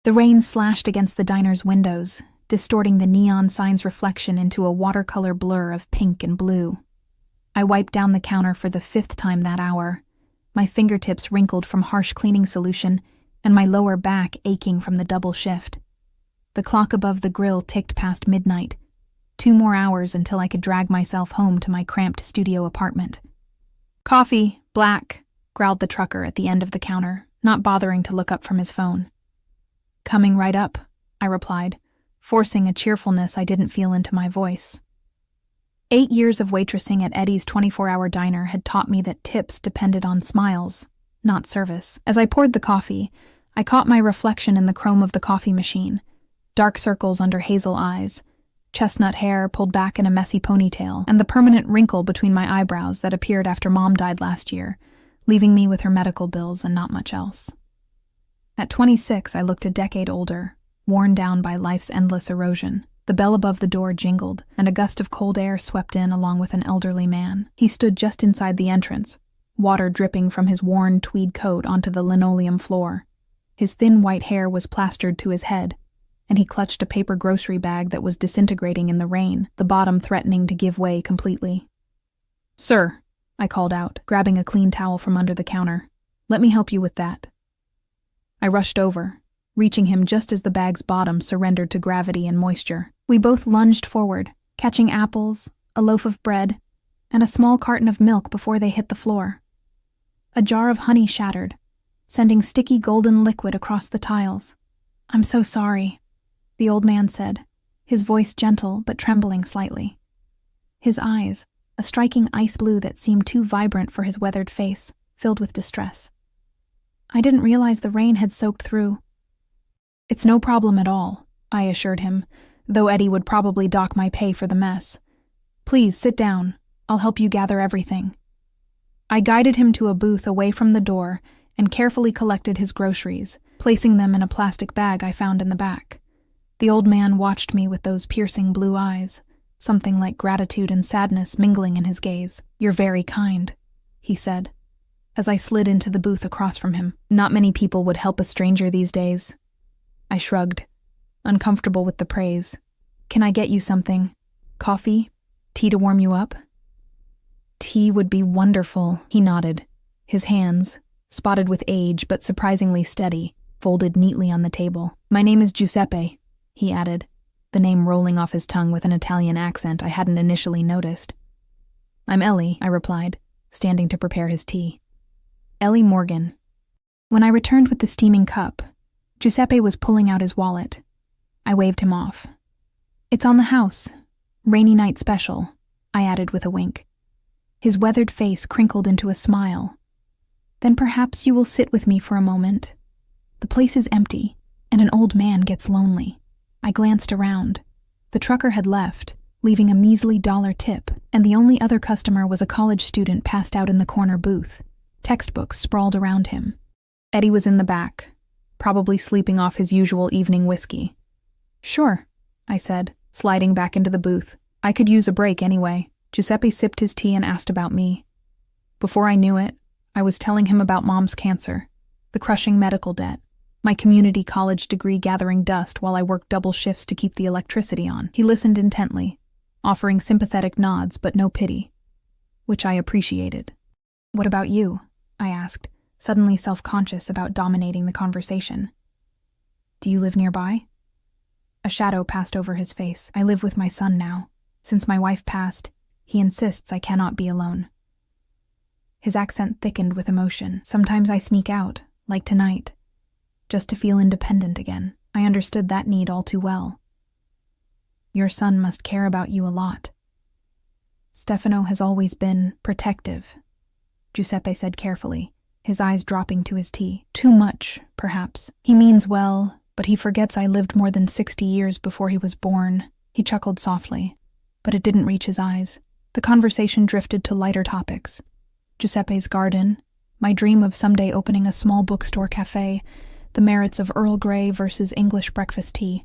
The rain slashed against the diner's windows, distorting the neon sign's reflection into a watercolor blur of pink and blue. I wiped down the counter for the 5th time that hour, my fingertips wrinkled from harsh cleaning solution and my lower back aching from the double shift. The clock above the grill ticked past midnight, 2 more hours until I could drag myself home to my cramped studio apartment. "Coffee, black," growled the trucker at the end of the counter, not bothering to look up from his phone. "Coming right up," I replied, forcing a cheerfulness I didn't feel into my voice. 8 years of waitressing at Eddie's 24-hour diner had taught me that tips depended on smiles, not service. As I poured the coffee, I caught my reflection in the chrome of the coffee machine, dark circles under hazel eyes, chestnut hair pulled back in a messy ponytail, and the permanent wrinkle between my eyebrows that appeared after Mom died last year, leaving me with her medical bills and not much else. At 26, I looked a decade older, worn down by life's endless erosion. The bell above the door jingled, and a gust of cold air swept in along with an elderly man. He stood just inside the entrance, water dripping from his worn tweed coat onto the linoleum floor. His thin white hair was plastered to his head, and he clutched a paper grocery bag that was disintegrating in the rain, the bottom threatening to give way completely. "Sir," I called out, grabbing a clean towel from under the counter. "Let me help you with that." I rushed over, reaching him just as the bag's bottom surrendered to gravity and moisture. We both lunged forward, catching apples, a loaf of bread, and a small carton of milk before they hit the floor. A jar of honey shattered, sending sticky golden liquid across the tiles. "I'm so sorry," the old man said, his voice gentle but trembling slightly. His eyes, a striking ice blue that seemed too vibrant for his weathered face, filled with distress. I didn't realize the rain had soaked through. "It's no problem at all," I assured him, though Eddie would probably dock my pay for the mess. "Please, sit down. I'll help you gather everything." I guided him to a booth away from the door and carefully collected his groceries, placing them in a plastic bag I found in the back. The old man watched me with those piercing blue eyes, something like gratitude and sadness mingling in his gaze. "You're very kind," he said, as I slid into the booth across from him. "Not many people would help a stranger these days." I shrugged, uncomfortable with the praise. "Can I get you something? Coffee? Tea to warm you up?" "Tea would be wonderful," he nodded, his hands, spotted with age but surprisingly steady, folded neatly on the table. "My name is Giuseppe," he added, the name rolling off his tongue with an Italian accent I hadn't initially noticed. "I'm Ellie," I replied, standing to prepare his tea. "Ellie Morgan." When I returned with the steaming cup, Giuseppe was pulling out his wallet. I waved him off. "It's on the house. Rainy night special," I added with a wink. His weathered face crinkled into a smile. "Then perhaps you will sit with me for a moment. The place is empty, and an old man gets lonely." I glanced around. The trucker had left, leaving a measly $1 tip, and the only other customer was a college student passed out in the corner booth, textbooks sprawled around him. Eddie was in the back, probably sleeping off his usual evening whiskey. "Sure," I said, sliding back into the booth. I could use a break anyway. Giuseppe sipped his tea and asked about me. Before I knew it, I was telling him about Mom's cancer, the crushing medical debt, my community college degree gathering dust while I worked double shifts to keep the electricity on. He listened intently, offering sympathetic nods but no pity, which I appreciated. "What about you?" I asked, suddenly self-conscious about dominating the conversation. "Do you live nearby?" A shadow passed over his face. "I live with my son now. Since my wife passed, he insists I cannot be alone." His accent thickened with emotion. "Sometimes I sneak out, like tonight, just to feel independent again." I understood that need all too well. "Your son must care about you a lot." "Stefano has always been protective," Giuseppe said carefully, his eyes dropping to his tea. "Too much, perhaps. He means well, but he forgets I lived more than 60 years before he was born." He chuckled softly, but it didn't reach his eyes. The conversation drifted to lighter topics. Giuseppe's garden, my dream of someday opening a small bookstore cafe, the merits of Earl Grey versus English breakfast tea.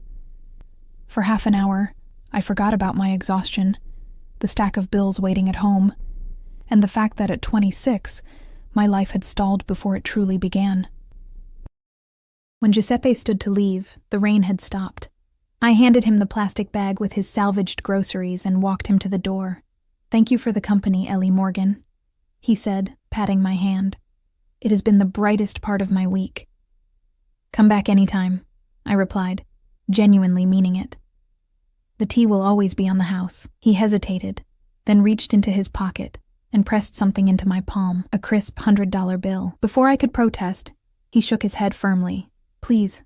For half an hour, I forgot about my exhaustion, the stack of bills waiting at home, and the fact that at 26, my life had stalled before it truly began. When Giuseppe stood to leave, the rain had stopped. I handed him the plastic bag with his salvaged groceries and walked him to the door. "Thank you for the company, Ellie Morgan," he said, patting my hand. "It has been the brightest part of my week." "Come back anytime," I replied, genuinely meaning it. "The tea will always be on the house." He hesitated, then reached into his pocket and pressed something into my palm, a crisp $100 bill. Before I could protest, he shook his head firmly. "Please.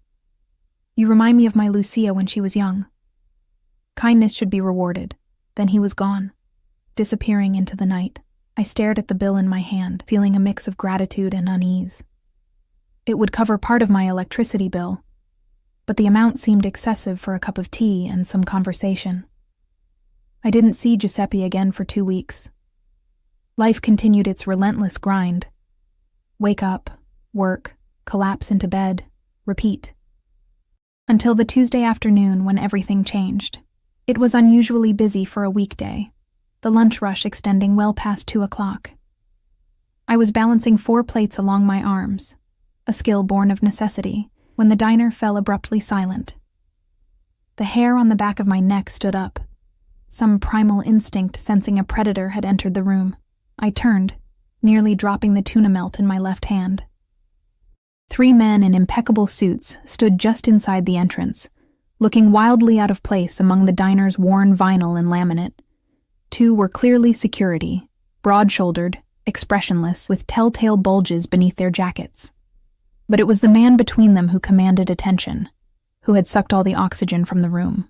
You remind me of my Lucia when she was young." Kindness should be rewarded. Then he was gone, disappearing into the night. I stared at the bill in my hand, feeling a mix of gratitude and unease. It would cover part of my electricity bill, but the amount seemed excessive for a cup of tea and some conversation. I didn't see Giuseppe again for 2 weeks. Life continued its relentless grind. Wake up, work, collapse into bed, repeat. Until the Tuesday afternoon when everything changed. It was unusually busy for a weekday, the lunch rush extending well past 2 o'clock. I was balancing 4 plates along my arms, a skill born of necessity, when the diner fell abruptly silent. The hair on the back of my neck stood up, some primal instinct sensing a predator had entered the room. I turned, nearly dropping the tuna melt in my left hand. 3 men in impeccable suits stood just inside the entrance, looking wildly out of place among the diner's worn vinyl and laminate. 2 were clearly security, broad-shouldered, expressionless, with telltale bulges beneath their jackets. But it was the man between them who commanded attention, who had sucked all the oxygen from the room.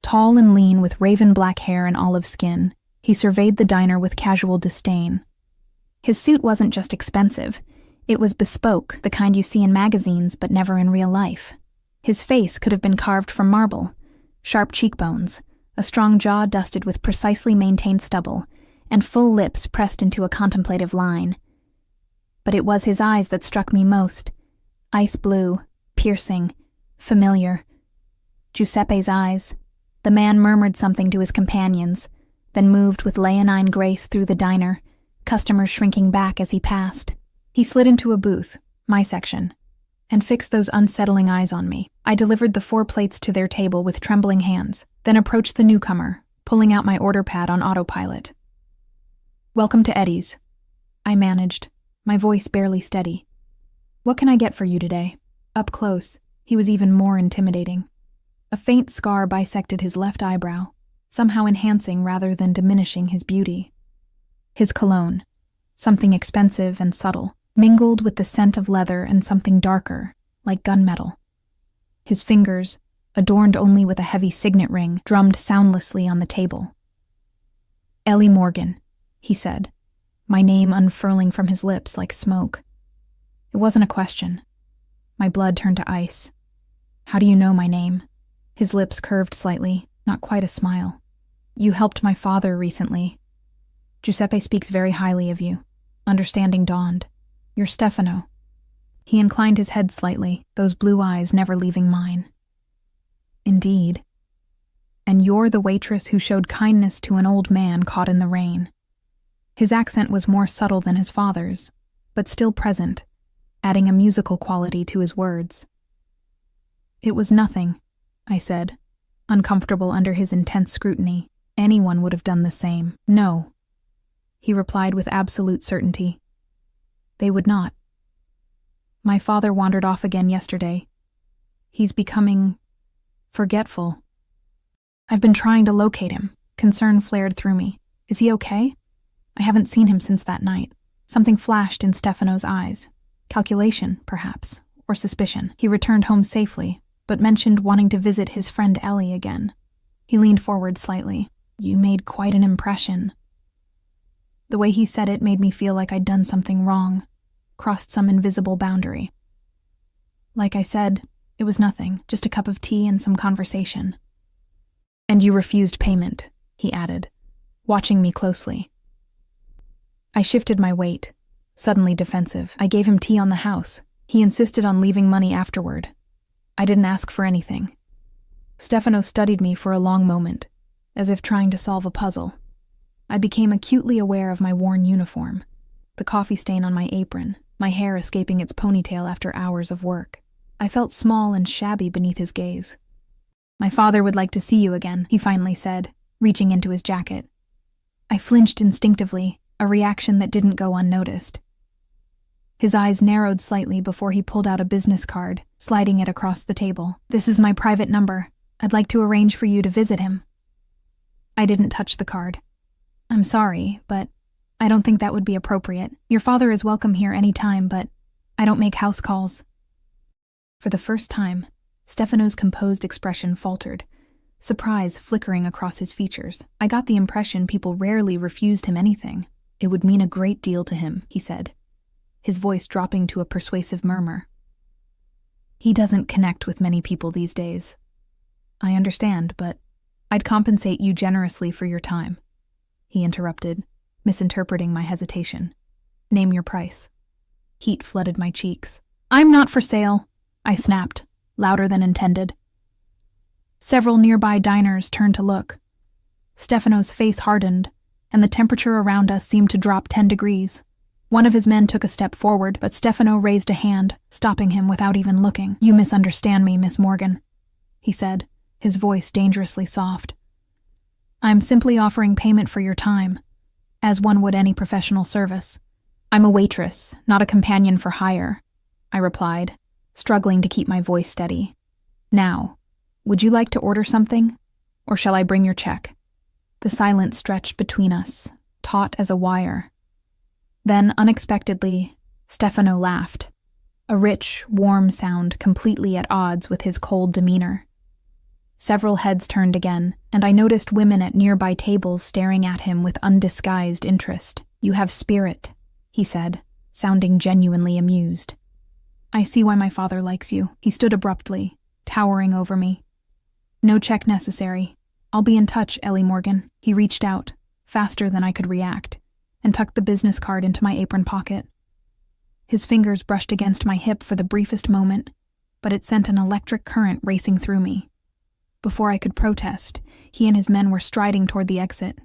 Tall and lean with raven black hair and olive skin, he surveyed the diner with casual disdain. His suit wasn't just expensive, it was bespoke, the kind you see in magazines but never in real life. His face could have been carved from marble, sharp cheekbones, a strong jaw dusted with precisely maintained stubble, and full lips pressed into a contemplative line. But it was his eyes that struck me most. Ice blue, piercing, familiar. Giuseppe's eyes. The man murmured something to his companions, then moved with leonine grace through the diner, customers shrinking back as he passed. He slid into a booth, my section, and fixed those unsettling eyes on me. I delivered the 4 plates to their table with trembling hands, then approached the newcomer, pulling out my order pad on autopilot. "Welcome to Eddie's," I managed, my voice barely steady. "What can I get for you today?" Up close, he was even more intimidating. A faint scar bisected his left eyebrow, somehow enhancing rather than diminishing his beauty. His cologne, something expensive and subtle, mingled with the scent of leather and something darker, like gunmetal. His fingers, adorned only with a heavy signet ring, drummed soundlessly on the table. "Ellie Morgan," he said, my name unfurling from his lips like smoke. It wasn't a question. My blood turned to ice. "How do you know my name?" His lips curved slightly, not quite a smile. "You helped my father recently. Giuseppe speaks very highly of you." Understanding dawned. "You're Stefano." He inclined his head slightly, those blue eyes never leaving mine. "Indeed. And you're the waitress who showed kindness to an old man caught in the rain." His accent was more subtle than his father's, but still present, adding a musical quality to his words. "It was nothing," I said, uncomfortable under his intense scrutiny. "Anyone would have done the same." "No," he replied with absolute certainty. "They would not. My father wandered off again yesterday. He's becoming forgetful. I've been trying to locate him." Concern flared through me. "Is he okay?" I haven't seen him since that night. Something flashed in Stefano's eyes. Calculation, perhaps, or suspicion. He returned home safely, but mentioned wanting to visit his friend Ellie again. He leaned forward slightly. "You made quite an impression." The way he said it made me feel like I'd done something wrong, crossed some invisible boundary. Like I said, it was nothing, just a cup of tea and some conversation. "And you refused payment," he added, watching me closely. I shifted my weight, suddenly defensive. I gave him tea on the house. He insisted on leaving money afterward. I didn't ask for anything. Stefano studied me for a long moment, as if trying to solve a puzzle. I became acutely aware of my worn uniform, the coffee stain on my apron, my hair escaping its ponytail after hours of work. I felt small and shabby beneath his gaze. "My father would like to see you again," he finally said, reaching into his jacket. I flinched instinctively, a reaction that didn't go unnoticed. His eyes narrowed slightly before he pulled out a business card, sliding it across the table. "This is my private number. I'd like to arrange for you to visit him." I didn't touch the card. "I'm sorry, but I don't think that would be appropriate. Your father is welcome here any time, but I don't make house calls." For the first time, Stefano's composed expression faltered, surprise flickering across his features. I got the impression people rarely refused him anything. "It would mean a great deal to him," he said, his voice dropping to a persuasive murmur. "He doesn't connect with many people these days." "I understand, but I'd compensate you generously for your time," he interrupted, misinterpreting my hesitation. "Name your price." Heat flooded my cheeks. "I'm not for sale," I snapped, louder than intended. Several nearby diners turned to look. Stefano's face hardened, and the temperature around us seemed to drop 10 degrees. One of his men took a step forward, but Stefano raised a hand, stopping him without even looking. "You misunderstand me, Miss Morgan," he said, his voice dangerously soft. "I'm simply offering payment for your time, as one would any professional service. I'm a waitress, not a companion for hire," I replied, struggling to keep my voice steady. "Now, would you like to order something, or shall I bring your check?" The silence stretched between us, taut as a wire. Then, unexpectedly, Stefano laughed, a rich, warm sound completely at odds with his cold demeanor. Several heads turned again, and I noticed women at nearby tables staring at him with undisguised interest. "You have spirit," he said, sounding genuinely amused. "I see why my father likes you." He stood abruptly, towering over me. "No check necessary. I'll be in touch, Ellie Morgan." He reached out, faster than I could react, and tucked the business card into my apron pocket. His fingers brushed against my hip for the briefest moment, but it sent an electric current racing through me. Before I could protest, he and his men were striding toward the exit.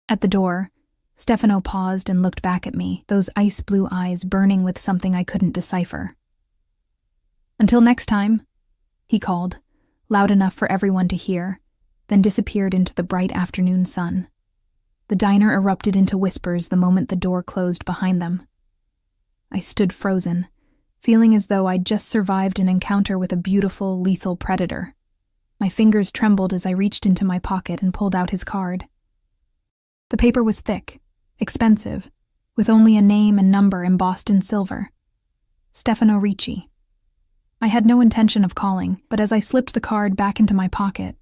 At the door, Stefano paused and looked back at me, those ice-blue eyes burning with something I couldn't decipher. "Until next time," he called, loud enough for everyone to hear, then disappeared into the bright afternoon sun. The diner erupted into whispers the moment the door closed behind them. I stood frozen, feeling as though I'd just survived an encounter with a beautiful, lethal predator. My fingers trembled as I reached into my pocket and pulled out his card. The paper was thick, expensive, with only a name and number embossed in silver. Stefano Ricci. I had no intention of calling, but as I slipped the card back into my pocket,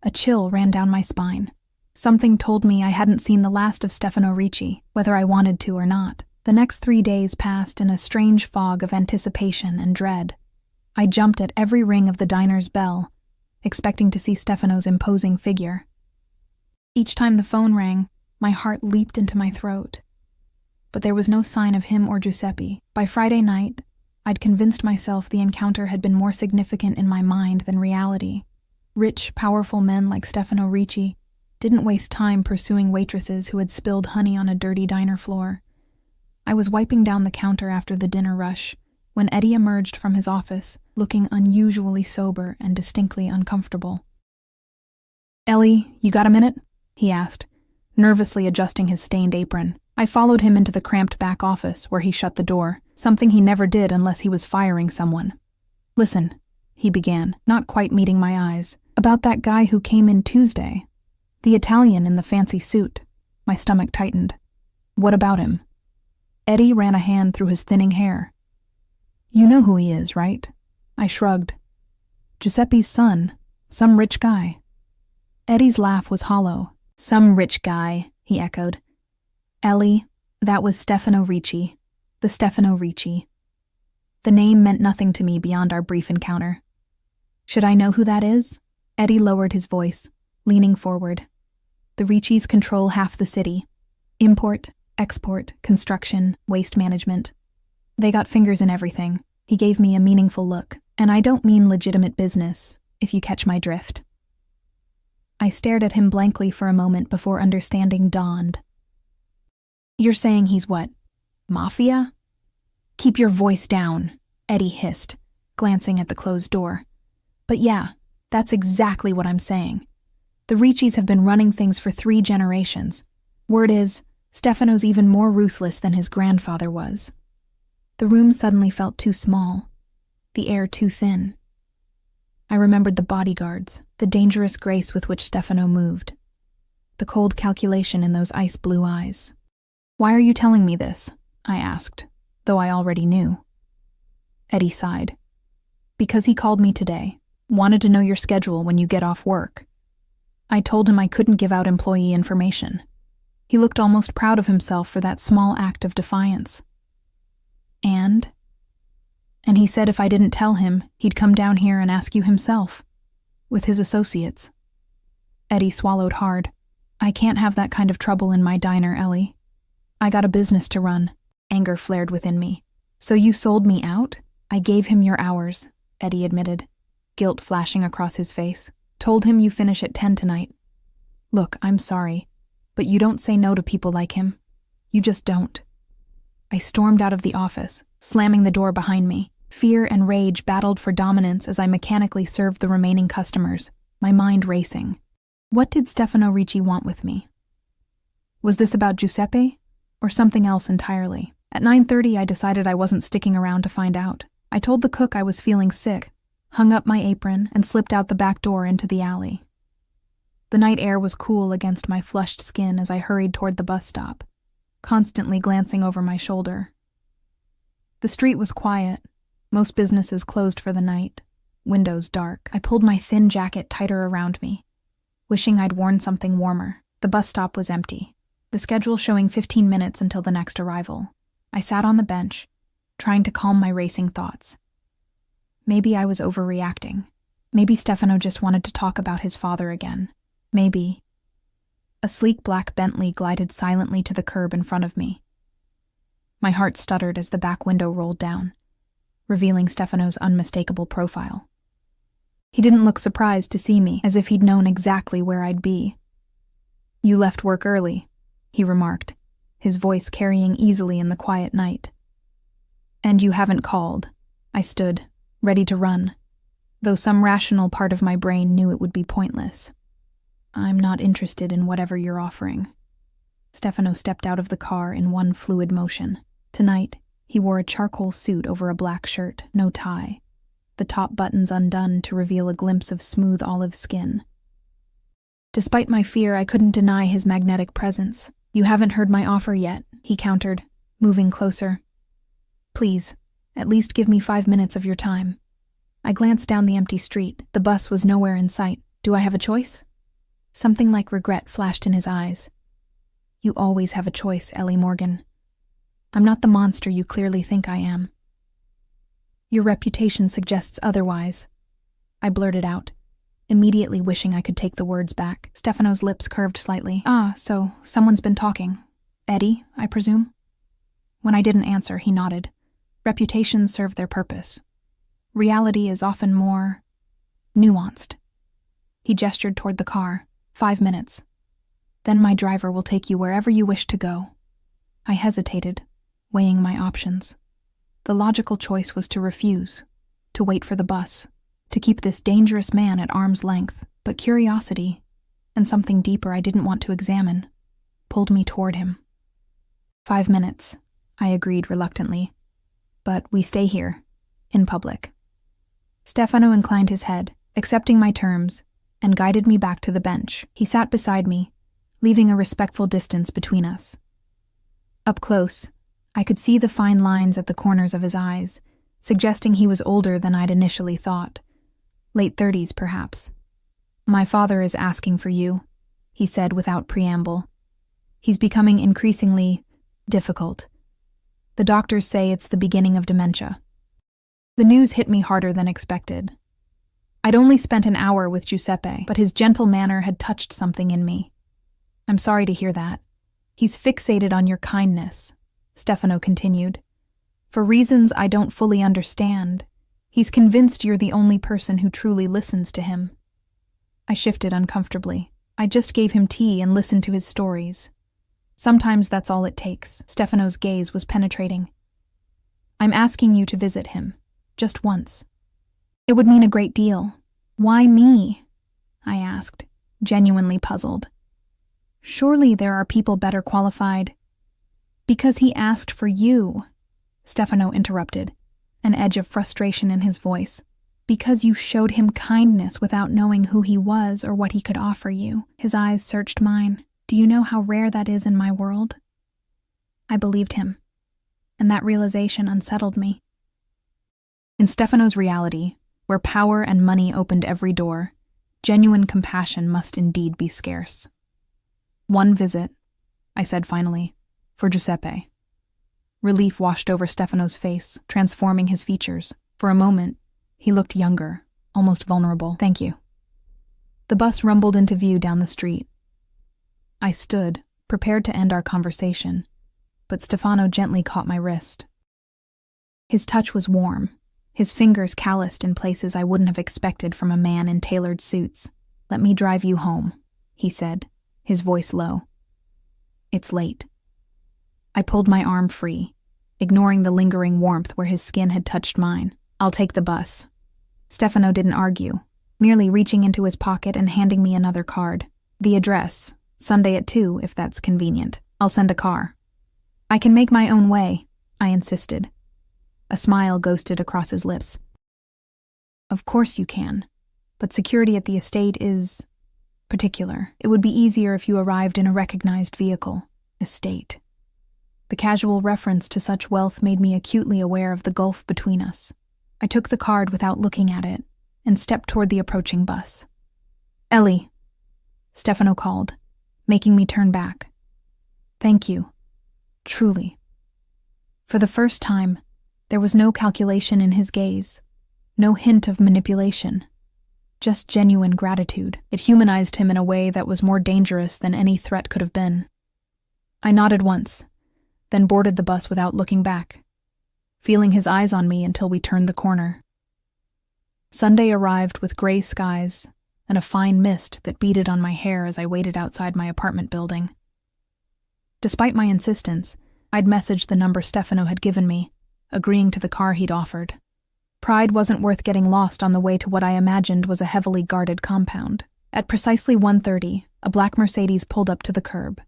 a chill ran down my spine. Something told me I hadn't seen the last of Stefano Ricci, whether I wanted to or not. The next 3 days passed in a strange fog of anticipation and dread. I jumped at every ring of the diner's bell, expecting to see Stefano's imposing figure. Each time the phone rang, my heart leaped into my throat. But there was no sign of him or Giuseppe. By Friday night, I'd convinced myself the encounter had been more significant in my mind than reality. Rich, powerful men like Stefano Ricci didn't waste time pursuing waitresses who had spilled honey on a dirty diner floor. I was wiping down the counter after the dinner rush when Eddie emerged from his office, looking unusually sober and distinctly uncomfortable. "Ellie, you got a minute?" he asked, nervously adjusting his stained apron. I followed him into the cramped back office, where he shut the door, something he never did unless he was firing someone. "Listen," he began, not quite meeting my eyes, "about that guy who came in Tuesday. The Italian in the fancy suit." My stomach tightened. "What about him?" Eddie ran a hand through his thinning hair. "You know who he is, right?" I shrugged. "Giuseppe's son, some rich guy." Eddie's laugh was hollow. "Some rich guy," he echoed. "Ellie, that was Stefano Ricci. The Stefano Ricci." The name meant nothing to me beyond our brief encounter. "Should I know who that is?" Eddie lowered his voice, leaning forward. "The Riccis control half the city. Import, export, construction, waste management. They got fingers in everything." He gave me a meaningful look. "And I don't mean legitimate business, if you catch my drift." I stared at him blankly for a moment before understanding dawned. "You're saying he's what? Mafia?" "Keep your voice down," Eddie hissed, glancing at the closed door. But yeah, that's exactly what I'm saying. The Ricci's have been running things for 3 generations. Word is, Stefano's even more ruthless than his grandfather was. The room suddenly felt too small, the air too thin. I remembered the bodyguards, the dangerous grace with which Stefano moved, the cold calculation in those ice-blue eyes. "Why are you telling me this?" I asked, though I already knew. Eddie sighed. "Because he called me today, wanted to know your schedule when you get off work. I told him I couldn't give out employee information. He looked almost proud of himself for that small act of defiance. And he said if I didn't tell him, he'd come down here and ask you himself, with his associates." Eddie swallowed hard. "I can't have that kind of trouble in my diner, Ellie. I got a business to run." Anger flared within me. "So you sold me out?" "I gave him your hours," Eddie admitted, guilt flashing across his face. "Told him you finish at 10 tonight. Look, I'm sorry, but you don't say no to people like him. You just don't." I stormed out of the office, slamming the door behind me. Fear and rage battled for dominance as I mechanically served the remaining customers, my mind racing. What did Stefano Ricci want with me? Was this about Giuseppe, or something else entirely? At 9:30, I decided I wasn't sticking around to find out. I told the cook I was feeling sick, hung up my apron, and slipped out the back door into the alley. The night air was cool against my flushed skin as I hurried toward the bus stop, constantly glancing over my shoulder. The street was quiet, most businesses closed for the night, windows dark. I pulled my thin jacket tighter around me, wishing I'd worn something warmer. The bus stop was empty, the schedule showing 15 minutes until the next arrival. I sat on the bench, trying to calm my racing thoughts. Maybe I was overreacting. Maybe Stefano just wanted to talk about his father again. Maybe. A sleek black Bentley glided silently to the curb in front of me. My heart stuttered as the back window rolled down, revealing Stefano's unmistakable profile. He didn't look surprised to see me, as if he'd known exactly where I'd be. "You left work early," he remarked, his voice carrying easily in the quiet night. "And you haven't called." I stood, ready to run, though some rational part of my brain knew it would be pointless. "I'm not interested in whatever you're offering." Stefano stepped out of the car in one fluid motion. Tonight, he wore a charcoal suit over a black shirt, no tie, the top buttons undone to reveal a glimpse of smooth olive skin. Despite my fear, I couldn't deny his magnetic presence. "You haven't heard my offer yet," he countered, moving closer. "Please, at least give me 5 minutes of your time." I glanced down the empty street. The bus was nowhere in sight. "Do I have a choice?" Something like regret flashed in his eyes. "You always have a choice, Ellie Morgan. I'm not the monster you clearly think I am." "Your reputation suggests otherwise," I blurted out, immediately wishing I could take the words back. Stefano's lips curved slightly. "Ah, so someone's been talking. Eddie, I presume?" When I didn't answer, he nodded. Reputations serve their purpose. Reality is often more nuanced. He gestured toward the car. 5 minutes. Then my driver will take you wherever you wish to go." I hesitated, weighing my options. The logical choice was to refuse, to wait for the bus, to keep this dangerous man at arm's length, but curiosity, and something deeper I didn't want to examine, pulled me toward him. 5 minutes, I agreed reluctantly. "But we stay here, in public." Stefano inclined his head, accepting my terms, and guided me back to the bench. He sat beside me, leaving a respectful distance between us. Up close, I could see the fine lines at the corners of his eyes, suggesting he was older than I'd initially thought. Late 30s, perhaps. "My father is asking for you," he said without preamble. "He's becoming increasingly difficult. The doctors say it's the beginning of dementia." The news hit me harder than expected. I'd only spent an hour with Giuseppe, but his gentle manner had touched something in me. "I'm sorry to hear that. He's fixated on your kindness," Stefano continued. "For reasons I don't fully understand, he's convinced you're the only person who truly listens to him." I shifted uncomfortably. I just gave him tea and listened to his stories. Sometimes that's all it takes. Stefano's gaze was penetrating. "I'm asking you to visit him. Just once. It would mean a great deal. Why me? I asked, genuinely puzzled. Surely there are people better qualified. Because he asked for you, Stefano interrupted, an edge of frustration in his voice. Because you showed him kindness without knowing who he was or what he could offer you. His eyes searched mine. Do you know how rare that is in my world? I believed him, and that realization unsettled me. In Stefano's reality, where power and money opened every door, genuine compassion must indeed be scarce. One visit, I said finally, for Giuseppe. Relief washed over Stefano's face, transforming his features. For a moment, he looked younger, almost vulnerable. Thank you. The bus rumbled into view down the street. I stood, prepared to end our conversation, but Stefano gently caught my wrist. His touch was warm, his fingers calloused in places I wouldn't have expected from a man in tailored suits. Let me drive you home, he said, his voice low. It's late. I pulled my arm free, ignoring the lingering warmth where his skin had touched mine. I'll take the bus. Stefano didn't argue, merely reaching into his pocket and handing me another card. The address, Sunday at 2, if that's convenient. I'll send a car. I can make my own way, I insisted. A smile ghosted across his lips. Of course you can, but security at the estate is particular. It would be easier if you arrived in a recognized vehicle. Estate. The casual reference to such wealth made me acutely aware of the gulf between us. I took the card without looking at it and stepped toward the approaching bus. Ellie, Stefano called, making me turn back. Thank you. Truly. For the first time, there was no calculation in his gaze, no hint of manipulation, just genuine gratitude. It humanized him in a way that was more dangerous than any threat could have been. I nodded once, then boarded the bus without looking back, feeling his eyes on me until we turned the corner. Sunday arrived with gray skies and a fine mist that beaded on my hair as I waited outside my apartment building. Despite my insistence, I'd messaged the number Stefano had given me, agreeing to the car he'd offered. Pride wasn't worth getting lost on the way to what I imagined was a heavily guarded compound. At precisely 1:30, a black Mercedes pulled up to the curb.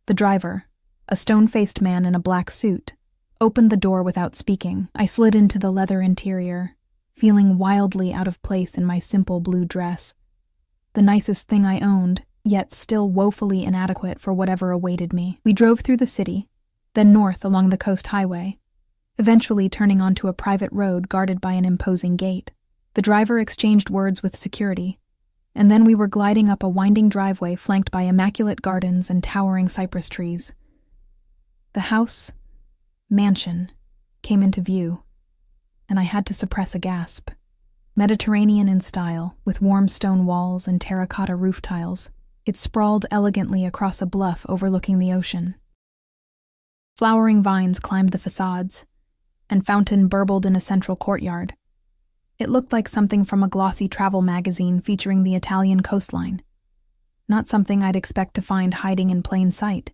The driver, a stone-faced man in a black suit, opened the door without speaking. I slid into the leather interior, feeling wildly out of place in my simple blue dress, the nicest thing I owned, yet still woefully inadequate for whatever awaited me. We drove through the city, then north along the coast highway, eventually turning onto a private road guarded by an imposing gate. The driver exchanged words with security, and then we were gliding up a winding driveway flanked by immaculate gardens and towering cypress trees. The mansion, came into view, and I had to suppress a gasp. Mediterranean in style, with warm stone walls and terracotta roof tiles, it sprawled elegantly across a bluff overlooking the ocean. Flowering vines climbed the facades, and fountain burbled in a central courtyard. It looked like something from a glossy travel magazine featuring the Italian coastline. Not something I'd expect to find hiding in plain sight,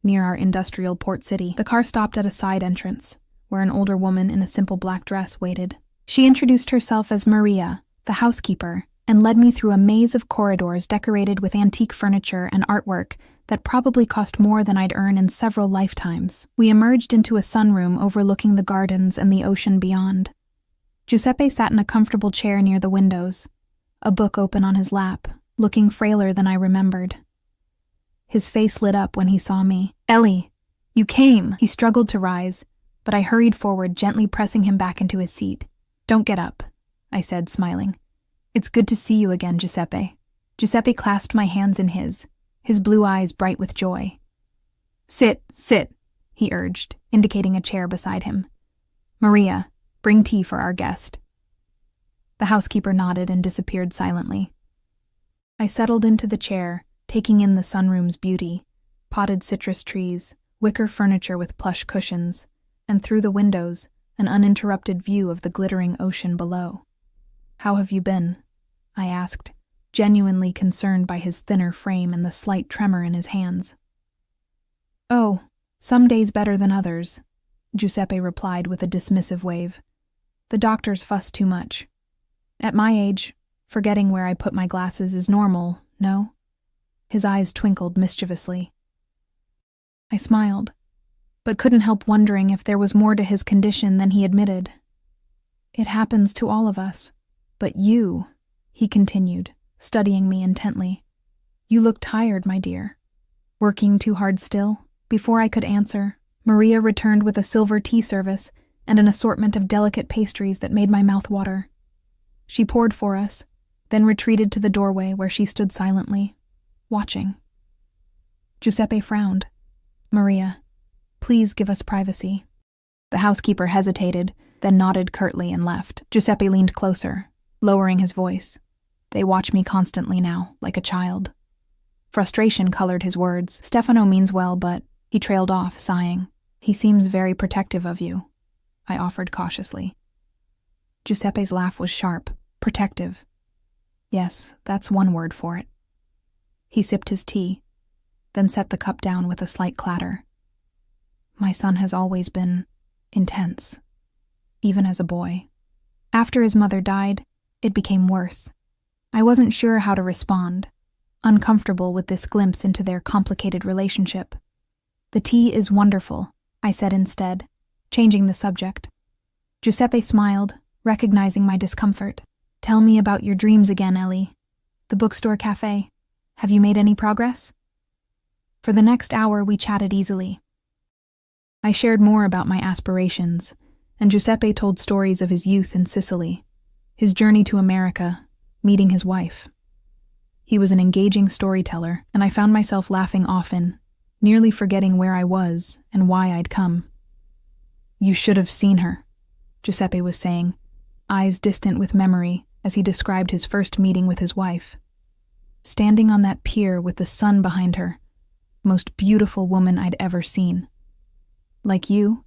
near our industrial port city. The car stopped at a side entrance, where an older woman in a simple black dress waited. She introduced herself as Maria, the housekeeper, and led me through a maze of corridors decorated with antique furniture and artwork that probably cost more than I'd earn in several lifetimes. We emerged into a sunroom overlooking the gardens and the ocean beyond. Giuseppe sat in a comfortable chair near the windows, a book open on his lap, looking frailer than I remembered. His face lit up when he saw me. Ellie, you came! He struggled to rise, but I hurried forward, gently pressing him back into his seat. Don't get up, I said, smiling. It's good to see you again, Giuseppe. Giuseppe clasped my hands in his blue eyes bright with joy. Sit, he urged, indicating a chair beside him. Maria, bring tea for our guest. The housekeeper nodded and disappeared silently. I settled into the chair, taking in the sunroom's beauty, potted citrus trees, wicker furniture with plush cushions, and through the windows, an uninterrupted view of the glittering ocean below. How have you been? I asked, genuinely concerned by his thinner frame and the slight tremor in his hands. Oh, some days better than others, Giuseppe replied with a dismissive wave. The doctors fuss too much. At my age, forgetting where I put my glasses is normal, no? His eyes twinkled mischievously. I smiled, but couldn't help wondering if there was more to his condition than he admitted. It happens to all of us. But you, he continued, studying me intently. You look tired, my dear. Working too hard still? Before I could answer, Maria returned with a silver tea service and an assortment of delicate pastries that made my mouth water. She poured for us, then retreated to the doorway where she stood silently, watching. Giuseppe frowned. Maria, please give us privacy. The housekeeper hesitated, then nodded curtly and left. Giuseppe leaned closer, lowering his voice. They watch me constantly now, like a child. Frustration colored his words. Stefano means well, but he trailed off, sighing. He seems very protective of you, I offered cautiously. Giuseppe's laugh was sharp, protective. Yes, that's one word for it. He sipped his tea, then set the cup down with a slight clatter. My son has always been intense, even as a boy. After his mother died, it became worse. I wasn't sure how to respond, uncomfortable with this glimpse into their complicated relationship. The tea is wonderful, I said instead, changing the subject. Giuseppe smiled, recognizing my discomfort. Tell me about your dreams again, Ellie. The bookstore cafe. Have you made any progress? For the next hour, we chatted easily. I shared more about my aspirations, and Giuseppe told stories of his youth in Sicily, his journey to America, meeting his wife. He was an engaging storyteller, and I found myself laughing often, nearly forgetting where I was and why I'd come. You should have seen her, Giuseppe was saying, eyes distant with memory as he described his first meeting with his wife. Standing on that pier with the sun behind her, most beautiful woman I'd ever seen. Like you,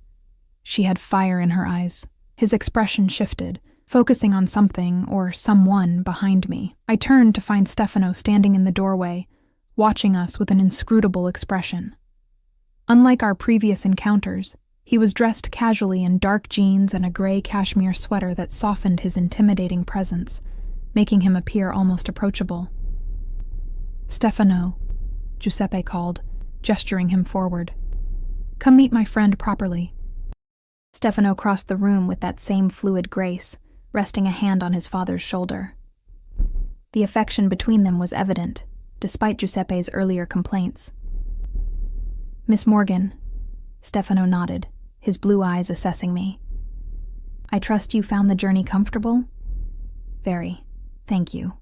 she had fire in her eyes. His expression shifted, focusing on something or someone behind me. I turned to find Stefano standing in the doorway, watching us with an inscrutable expression. Unlike our previous encounters, he was dressed casually in dark jeans and a gray cashmere sweater that softened his intimidating presence, making him appear almost approachable. Stefano, Giuseppe called, gesturing him forward. Come meet my friend properly. Stefano crossed the room with that same fluid grace, resting a hand on his father's shoulder. The affection between them was evident, despite Giuseppe's earlier complaints. Miss Morgan, Stefano nodded, his blue eyes assessing me. I trust you found the journey comfortable? Very, thank you,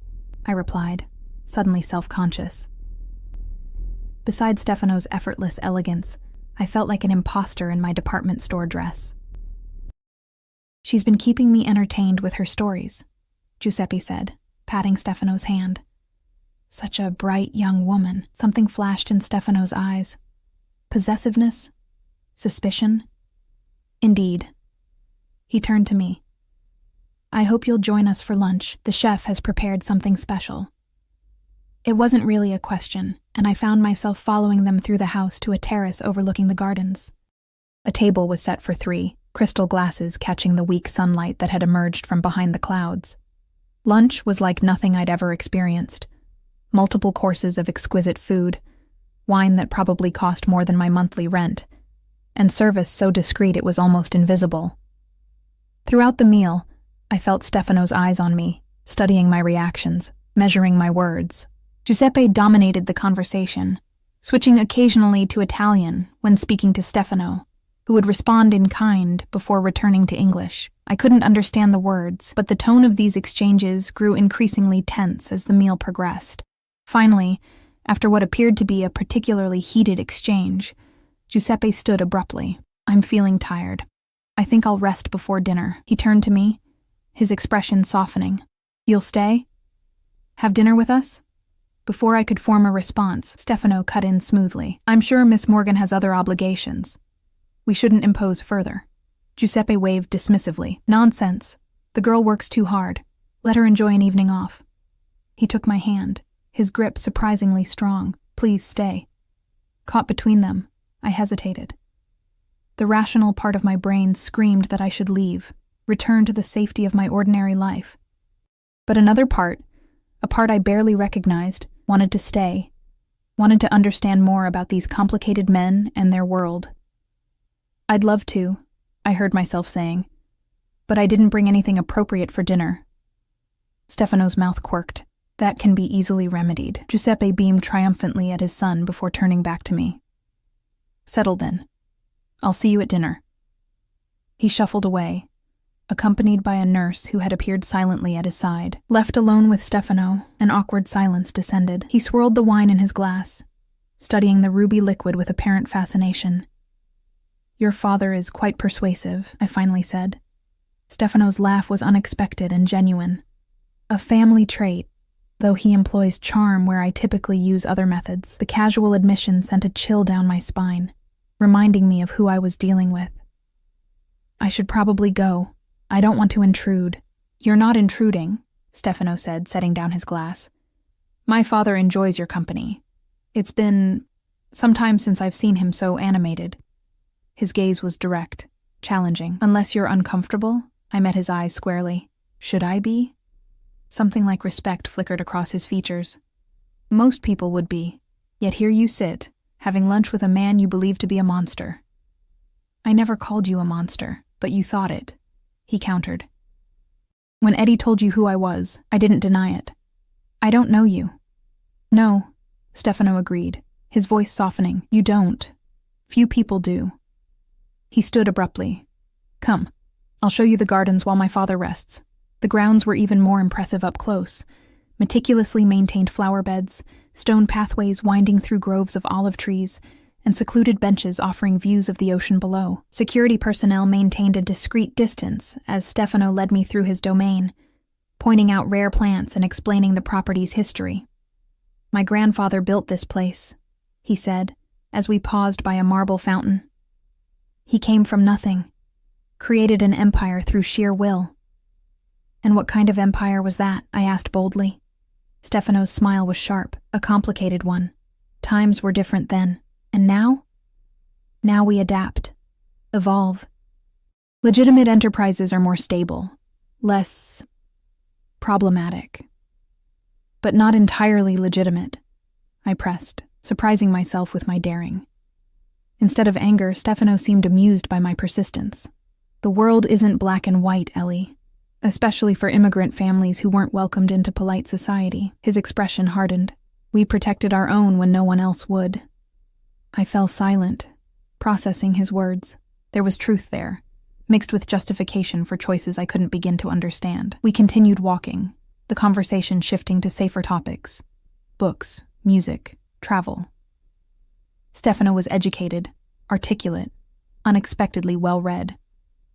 I replied, suddenly self-conscious. Beside Stefano's effortless elegance, I felt like an imposter in my department store dress. She's been keeping me entertained with her stories, Giuseppe said, patting Stefano's hand. Such a bright young woman. Something flashed in Stefano's eyes. Possessiveness? Suspicion? Indeed. He turned to me. I hope you'll join us for lunch. The chef has prepared something special. It wasn't really a question, and I found myself following them through the house to a terrace overlooking the gardens. A table was set for 3, crystal glasses catching the weak sunlight that had emerged from behind the clouds. Lunch was like nothing I'd ever experienced. Multiple courses of exquisite food, wine that probably cost more than my monthly rent, and service so discreet it was almost invisible. Throughout the meal, I felt Stefano's eyes on me, studying my reactions, measuring my words. Giuseppe dominated the conversation, switching occasionally to Italian when speaking to Stefano, who would respond in kind before returning to English. I couldn't understand the words, but the tone of these exchanges grew increasingly tense as the meal progressed. Finally, after what appeared to be a particularly heated exchange, Giuseppe stood abruptly. I'm feeling tired. I think I'll rest before dinner. He turned to me, his expression softening. You'll stay? Have dinner with us? Before I could form a response, Stefano cut in smoothly. I'm sure Miss Morgan has other obligations. We shouldn't impose further. Giuseppe waved dismissively. Nonsense. The girl works too hard. Let her enjoy an evening off. He took my hand, his grip surprisingly strong. Please stay. Caught between them, I hesitated. The rational part of my brain screamed that I should leave, return to the safety of my ordinary life. But another part, a part I barely recognized, wanted to stay, wanted to understand more about these complicated men and their world. I'd love to, I heard myself saying, but I didn't bring anything appropriate for dinner. Stefano's mouth quirked. That can be easily remedied. Giuseppe beamed triumphantly at his son before turning back to me. Settle then. I'll see you at dinner. He shuffled away, accompanied by a nurse who had appeared silently at his side. Left alone with Stefano, an awkward silence descended. He swirled the wine in his glass, studying the ruby liquid with apparent fascination. Your father is quite persuasive, I finally said. Stefano's laugh was unexpected and genuine. A family trait, though he employs charm where I typically use other methods. The casual admission sent a chill down my spine, reminding me of who I was dealing with. I should probably go. I don't want to intrude. You're not intruding, Stefano said, setting down his glass. My father enjoys your company. It's been some time since I've seen him so animated. His gaze was direct, challenging. Unless you're uncomfortable, I met his eyes squarely. Should I be? Something like respect flickered across his features. Most people would be, yet here you sit, having lunch with a man you believe to be a monster. I never called you a monster, but you thought it, he countered. When Eddie told you who I was, I didn't deny it. I don't know you. No, Stefano agreed, his voice softening. You don't. Few people do. He stood abruptly. Come, I'll show you the gardens while my father rests. The grounds were even more impressive up close. Meticulously maintained flower beds, stone pathways winding through groves of olive trees, and secluded benches offering views of the ocean below. Security personnel maintained a discreet distance as Stefano led me through his domain, pointing out rare plants and explaining the property's history. My grandfather built this place, he said, as we paused by a marble fountain. He came from nothing, created an empire through sheer will. And what kind of empire was that? I asked boldly. Stefano's smile was sharp, a complicated one. Times were different then. And now? Now we adapt, evolve. Legitimate enterprises are more stable, less problematic. But not entirely legitimate, I pressed, surprising myself with my daring. Instead of anger, Stefano seemed amused by my persistence. The world isn't black and white, Ellie. Especially for immigrant families who weren't welcomed into polite society. His expression hardened. We protected our own when no one else would. I fell silent, processing his words. There was truth there, mixed with justification for choices I couldn't begin to understand. We continued walking, the conversation shifting to safer topics. Books, music, travel. Stefano was educated, articulate, unexpectedly well-read.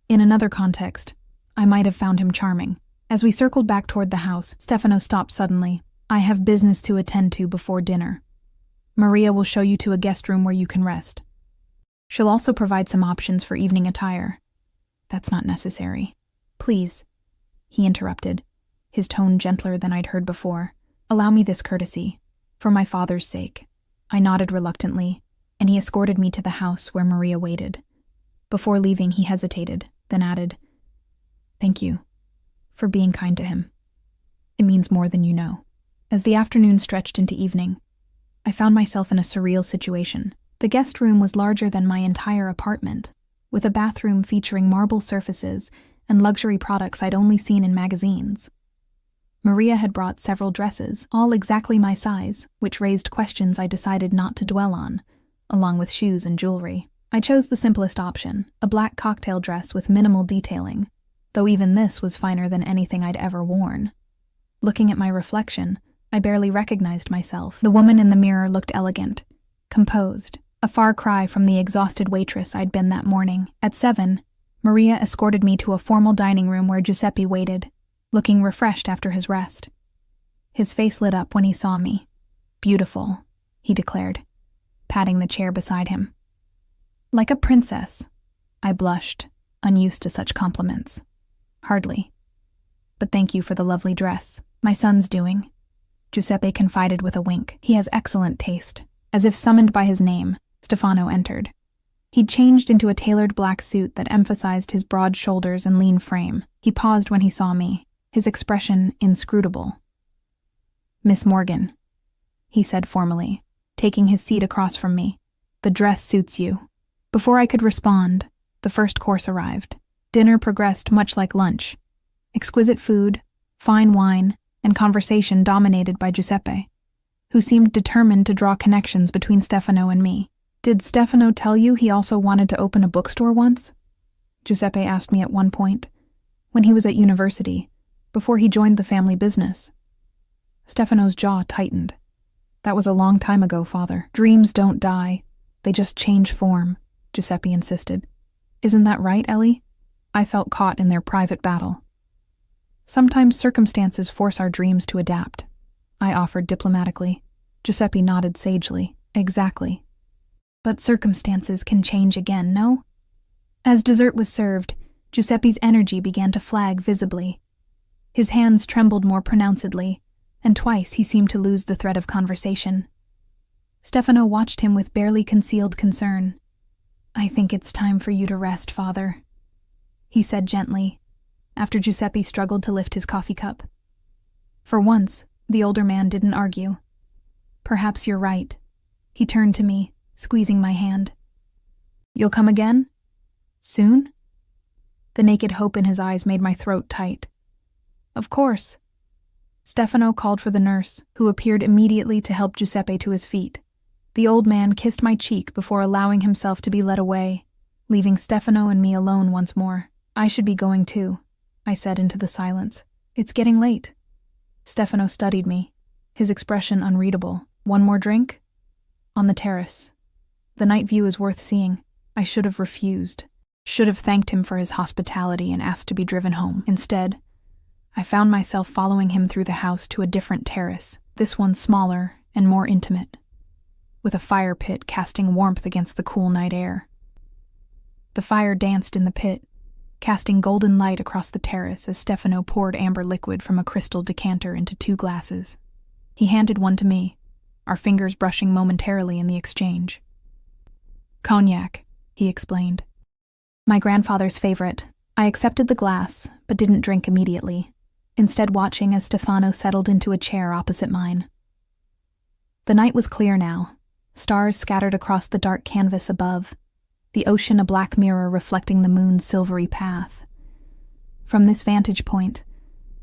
In another context, I might have found him charming. As we circled back toward the house, Stefano stopped suddenly. I have business to attend to before dinner. Maria will show you to a guest room where you can rest. She'll also provide some options for evening attire. That's not necessary. Please, he interrupted, his tone gentler than I'd heard before. Allow me this courtesy, for my father's sake. I nodded reluctantly, and he escorted me to the house where Maria waited. Before leaving, he hesitated, then added, Thank you for being kind to him. It means more than you know. As the afternoon stretched into evening, I found myself in a surreal situation. The guest room was larger than my entire apartment, with a bathroom featuring marble surfaces and luxury products I'd only seen in magazines. Maria had brought several dresses, all exactly my size, which raised questions I decided not to dwell on, along with shoes and jewelry. I chose the simplest option, a black cocktail dress with minimal detailing, though even this was finer than anything I'd ever worn. Looking at my reflection, I barely recognized myself. The woman in the mirror looked elegant, composed, a far cry from the exhausted waitress I'd been that morning. At 7, Maria escorted me to a formal dining room where Giuseppe waited, looking refreshed after his rest. His face lit up when he saw me. Beautiful, he declared, patting the chair beside him. Like a princess, I blushed, unused to such compliments. Hardly. But thank you for the lovely dress. My son's doing, Giuseppe confided with a wink. He has excellent taste. As if summoned by his name, Stefano entered. He'd changed into a tailored black suit that emphasized his broad shoulders and lean frame. He paused when he saw me, his expression inscrutable. "Miss Morgan," he said formally, taking his seat across from me. "The dress suits you." Before I could respond, the first course arrived. Dinner progressed much like lunch. Exquisite food, fine wine, and conversation dominated by Giuseppe, who seemed determined to draw connections between Stefano and me. "Did Stefano tell you he also wanted to open a bookstore once?" Giuseppe asked me at one point, when he was at university, before he joined the family business. Stefano's jaw tightened. "That was a long time ago, Father. Dreams don't die. They just change form," Giuseppe insisted. "Isn't that right, Ellie?" I felt caught in their private battle. "Sometimes circumstances force our dreams to adapt," I offered diplomatically. Giuseppe nodded sagely. "Exactly. But circumstances can change again, no?" As dessert was served, Giuseppe's energy began to flag visibly. His hands trembled more pronouncedly, and twice he seemed to lose the thread of conversation. Stefano watched him with barely concealed concern. "I think it's time for you to rest, Father," he said gently, after Giuseppe struggled to lift his coffee cup. For once, the older man didn't argue. "Perhaps you're right." He turned to me, squeezing my hand. "You'll come again? Soon?" The naked hope in his eyes made my throat tight. "Of course." Stefano called for the nurse, who appeared immediately to help Giuseppe to his feet. The old man kissed my cheek before allowing himself to be led away, leaving Stefano and me alone once more. "I should be going too," I said into the silence. "It's getting late." Stefano studied me, his expression unreadable. "One more drink?" "On the terrace. The night view is worth seeing." I should have refused. Should have thanked him for his hospitality and asked to be driven home. Instead, I found myself following him through the house to a different terrace, this one smaller and more intimate, with a fire pit casting warmth against the cool night air. The fire danced in the pit, casting golden light across the terrace as Stefano poured amber liquid from a crystal decanter into 2 glasses. He handed one to me, our fingers brushing momentarily in the exchange. "Cognac," he explained. "My grandfather's favorite." I accepted the glass, but didn't drink immediately, instead watching as Stefano settled into a chair opposite mine. The night was clear now, stars scattered across the dark canvas above, the ocean a black mirror reflecting the moon's silvery path. From this vantage point,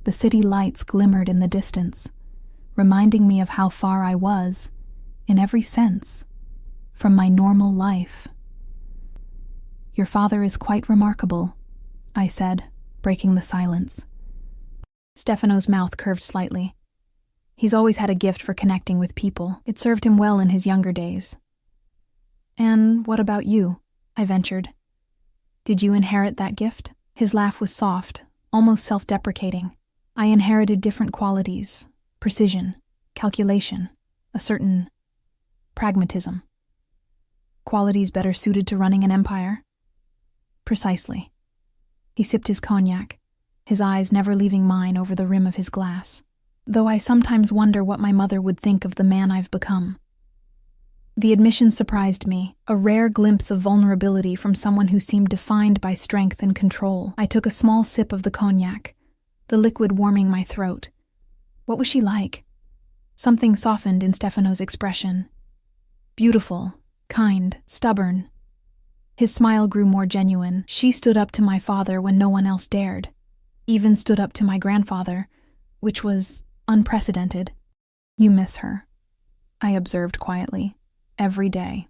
the city lights glimmered in the distance, reminding me of how far I was, in every sense, from my normal life. "Your father is quite remarkable," I said, breaking the silence. Stefano's mouth curved slightly. He's always had a gift for connecting with people. It served him well in his younger days. "And what about you?" I ventured. "Did you inherit that gift?" His laugh was soft, almost self-deprecating. "I inherited different qualities: precision, calculation, a certain pragmatism." "Qualities better suited to running an empire?" "Precisely." He sipped his cognac, his eyes never leaving mine over the rim of his glass. "Though I sometimes wonder what my mother would think of the man I've become." The admission surprised me, a rare glimpse of vulnerability from someone who seemed defined by strength and control. I took a small sip of the cognac, the liquid warming my throat. What was she like? Something softened in Stefano's expression. Beautiful, kind, stubborn. His smile grew more genuine. She stood up to my father when no one else dared. Even stood up to my grandfather, which was unprecedented. "You miss her," I observed quietly. "Every day."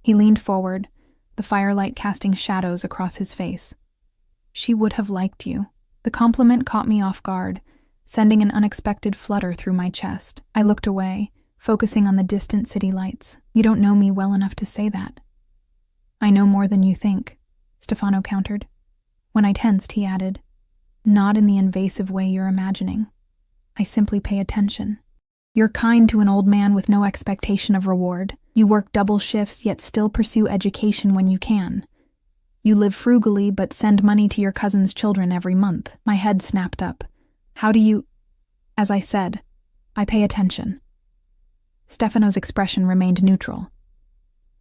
He leaned forward, the firelight casting shadows across his face. "She would have liked you." The compliment caught me off guard, sending an unexpected flutter through my chest. I looked away, focusing on the distant city lights. "You don't know me well enough to say that." "I know more than you think," Stefano countered. When I tensed, he added, "Not in the invasive way you're imagining. I simply pay attention. You're kind to an old man with no expectation of reward. You work double shifts yet still pursue education when you can. You live frugally but send money to your cousin's children every month." My head snapped up. "How do you—" As I said, I pay attention. Stefano's expression remained neutral.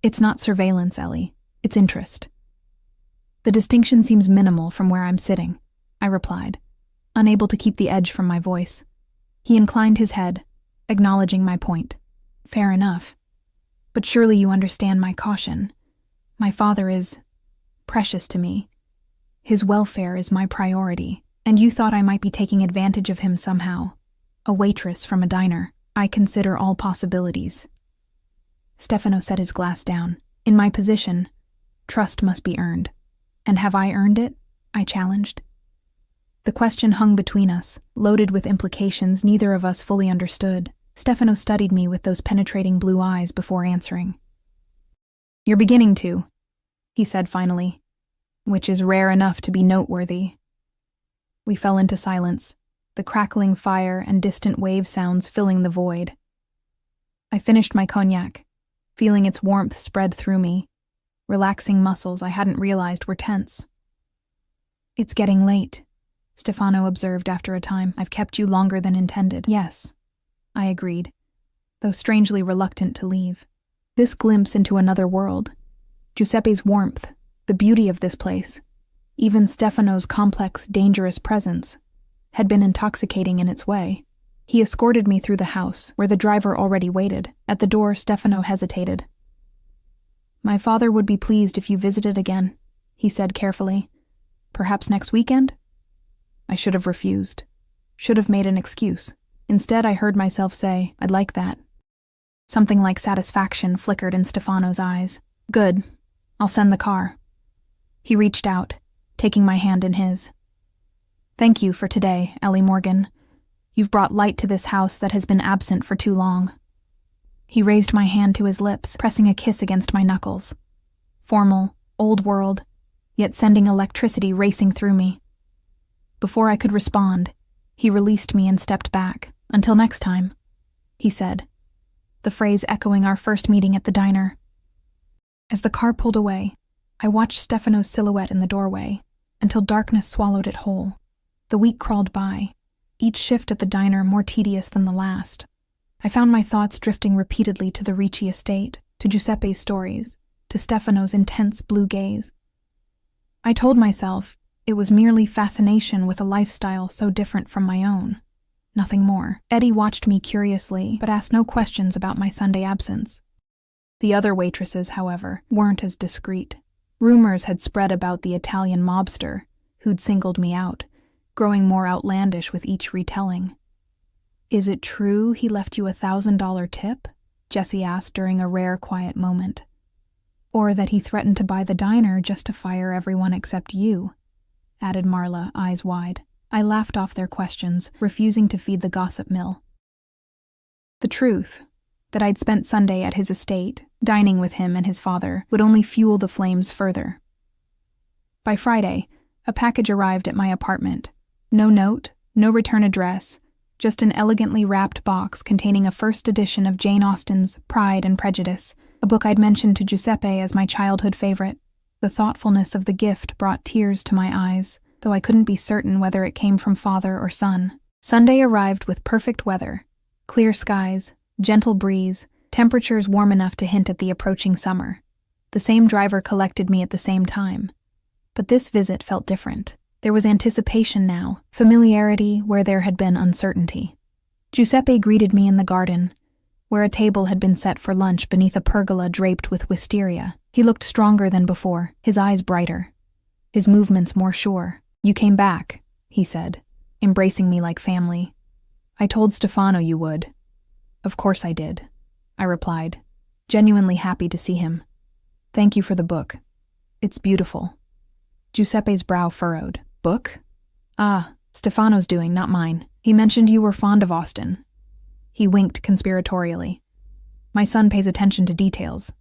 "It's not surveillance, Ellie. It's interest." "The distinction seems minimal from where I'm sitting," I replied. unable to keep the edge from my voice. He inclined his head, acknowledging my point. Fair enough. But surely you understand my caution. My father is precious to me. His welfare is my priority, and you thought I might be taking advantage of him somehow. A waitress from a diner. I consider all possibilities. Stefano set his glass down. In my position, trust must be earned. And have I earned it? I challenged. The question hung between us, loaded with implications neither of us fully understood. Stefano studied me with those penetrating blue eyes before answering. You're beginning to, he said finally, which is rare enough to be noteworthy. We fell into silence, the crackling fire and distant wave sounds filling the void. I finished my cognac, feeling its warmth spread through me, relaxing muscles I hadn't realized were tense. It's getting late, Stefano observed after a time. I've kept you longer than intended. Yes, I agreed, though strangely reluctant to leave. This glimpse into another world, Giuseppe's warmth, the beauty of this place, even Stefano's complex, dangerous presence, had been intoxicating in its way. He escorted me through the house, where the driver already waited. At the door, Stefano hesitated. My father would be pleased if you visited again, he said carefully. Perhaps next weekend? I should have refused. Should have made an excuse. Instead, I heard myself say, I'd like that. Something like satisfaction flickered in Stefano's eyes. Good. I'll send the car. He reached out, taking my hand in his. Thank you for today, Ellie Morgan. You've brought light to this house that has been absent for too long. He raised my hand to his lips, pressing a kiss against my knuckles. Formal, old world, yet sending electricity racing through me. Before I could respond, he released me and stepped back. Until next time, he said, the phrase echoing our first meeting at the diner. As the car pulled away, I watched Stefano's silhouette in the doorway, until darkness swallowed it whole. The week crawled by, each shift at the diner more tedious than the last. I found my thoughts drifting repeatedly to the Ricci estate, to Giuseppe's stories, to Stefano's intense blue gaze. I told myself it was merely fascination with a lifestyle so different from my own. Nothing more. Eddie watched me curiously, but asked no questions about my Sunday absence. The other waitresses, however, weren't as discreet. Rumors had spread about the Italian mobster, who'd singled me out, growing more outlandish with each retelling. Is it true he left you $1,000 tip? Jessie asked during a rare quiet moment. Or that he threatened to buy the diner just to fire everyone except you, added Marla, eyes wide. I laughed off their questions, refusing to feed the gossip mill. The truth, that I'd spent Sunday at his estate, dining with him and his father, would only fuel the flames further. By Friday, a package arrived at my apartment. No note, no return address, just an elegantly wrapped box containing a first edition of Jane Austen's Pride and Prejudice, a book I'd mentioned to Giuseppe as my childhood favorite. The thoughtfulness of the gift brought tears to my eyes, though I couldn't be certain whether it came from father or son. Sunday arrived with perfect weather, clear skies, gentle breeze, temperatures warm enough to hint at the approaching summer. The same driver collected me at the same time. But this visit felt different. There was anticipation now, familiarity where there had been uncertainty. Giuseppe greeted me in the garden, where a table had been set for lunch beneath a pergola draped with wisteria. He looked stronger than before, his eyes brighter, his movements more sure. You came back, he said, embracing me like family. I told Stefano you would. Of course I did, I replied, genuinely happy to see him. Thank you for the book. It's beautiful. Giuseppe's brow furrowed. Book? Ah, Stefano's doing, not mine. He mentioned you were fond of Austen. He winked conspiratorially. My son pays attention to details.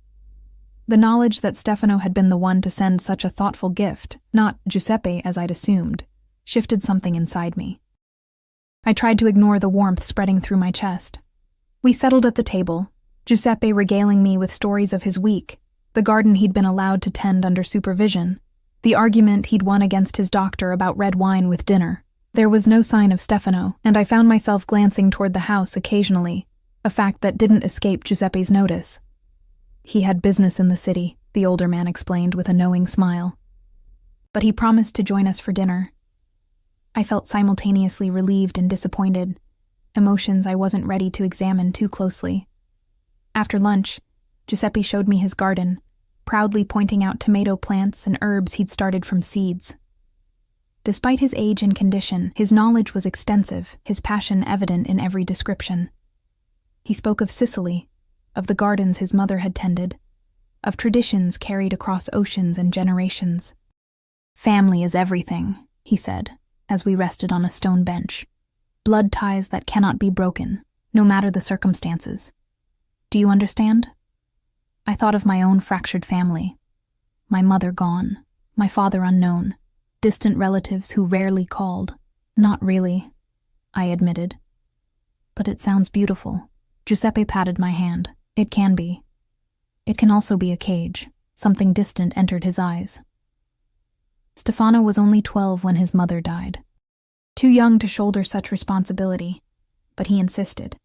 The knowledge that Stefano had been the one to send such a thoughtful gift, not Giuseppe as I'd assumed, shifted something inside me. I tried to ignore the warmth spreading through my chest. We settled at the table, Giuseppe regaling me with stories of his week, the garden he'd been allowed to tend under supervision, the argument he'd won against his doctor about red wine with dinner. There was no sign of Stefano, and I found myself glancing toward the house occasionally, a fact that didn't escape Giuseppe's notice. He had business in the city, the older man explained with a knowing smile. But he promised to join us for dinner. I felt simultaneously relieved and disappointed, emotions I wasn't ready to examine too closely. After lunch, Giuseppe showed me his garden, proudly pointing out tomato plants and herbs he'd started from seeds. Despite his age and condition, his knowledge was extensive, his passion evident in every description. He spoke of Sicily, of the gardens his mother had tended, of traditions carried across oceans and generations. "Family is everything," he said, as we rested on a stone bench. "Blood ties that cannot be broken, no matter the circumstances. Do you understand?" I thought of my own fractured family. My mother gone, my father unknown, distant relatives who rarely called. "Not really," I admitted. "But it sounds beautiful." Giuseppe patted my hand. "It can be. It can also be a cage." Something distant entered his eyes. Stefano was only 12 when his mother died. Too young to shoulder such responsibility, but he insisted.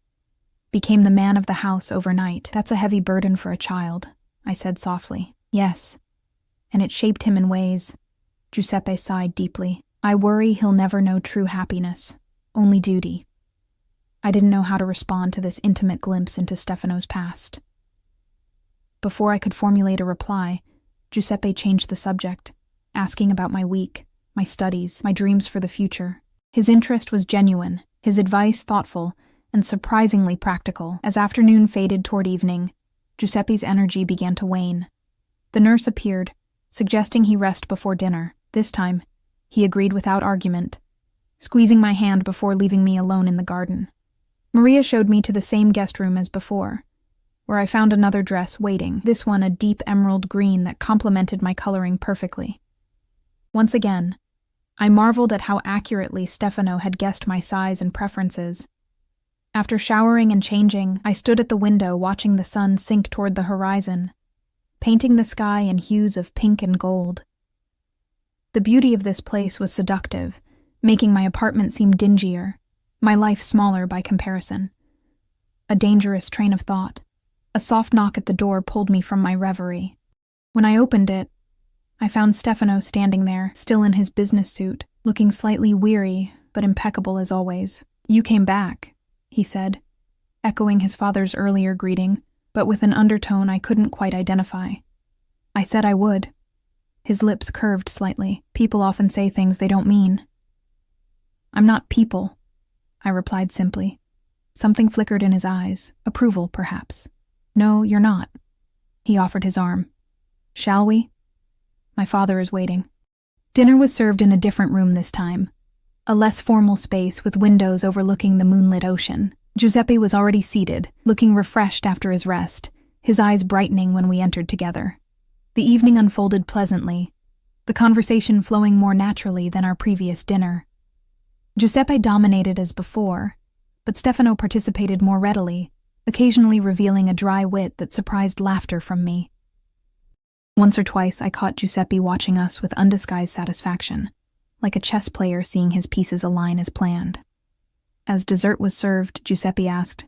"Became the man of the house overnight. That's a heavy burden for a child," I said softly. "Yes, and it shaped him in ways." Giuseppe sighed deeply. "I worry he'll never know true happiness, only duty." I didn't know how to respond to this intimate glimpse into Stefano's past. Before I could formulate a reply, Giuseppe changed the subject, asking about my week, my studies, my dreams for the future. His interest was genuine, his advice thoughtful, and surprisingly practical. As afternoon faded toward evening, Giuseppe's energy began to wane. The nurse appeared, suggesting he rest before dinner. This time, he agreed without argument, squeezing my hand before leaving me alone in the garden. Maria showed me to the same guest room as before, where I found another dress waiting, this one a deep emerald green that complemented my coloring perfectly. Once again, I marveled at how accurately Stefano had guessed my size and preferences. After showering and changing, I stood at the window watching the sun sink toward the horizon, painting the sky in hues of pink and gold. The beauty of this place was seductive, making my apartment seem dingier, my life smaller by comparison. A dangerous train of thought. A soft knock at the door pulled me from my reverie. When I opened it, I found Stefano standing there, still in his business suit, looking slightly weary, but impeccable as always. "You came back," he said, echoing his father's earlier greeting, but with an undertone I couldn't quite identify. "I said I would." His lips curved slightly. "People often say things they don't mean." "I'm not people," I replied simply. Something flickered in his eyes, approval perhaps. "No, you're not." He offered his arm. "Shall we? My father is waiting." Dinner was served in a different room this time, a less formal space with windows overlooking the moonlit ocean. Giuseppe was already seated, looking refreshed after his rest, his eyes brightening when we entered together. The evening unfolded pleasantly, the conversation flowing more naturally than our previous dinner. Giuseppe dominated as before, but Stefano participated more readily, occasionally revealing a dry wit that surprised laughter from me. Once or twice I caught Giuseppe watching us with undisguised satisfaction, like a chess player seeing his pieces align as planned. As dessert was served, Giuseppe asked,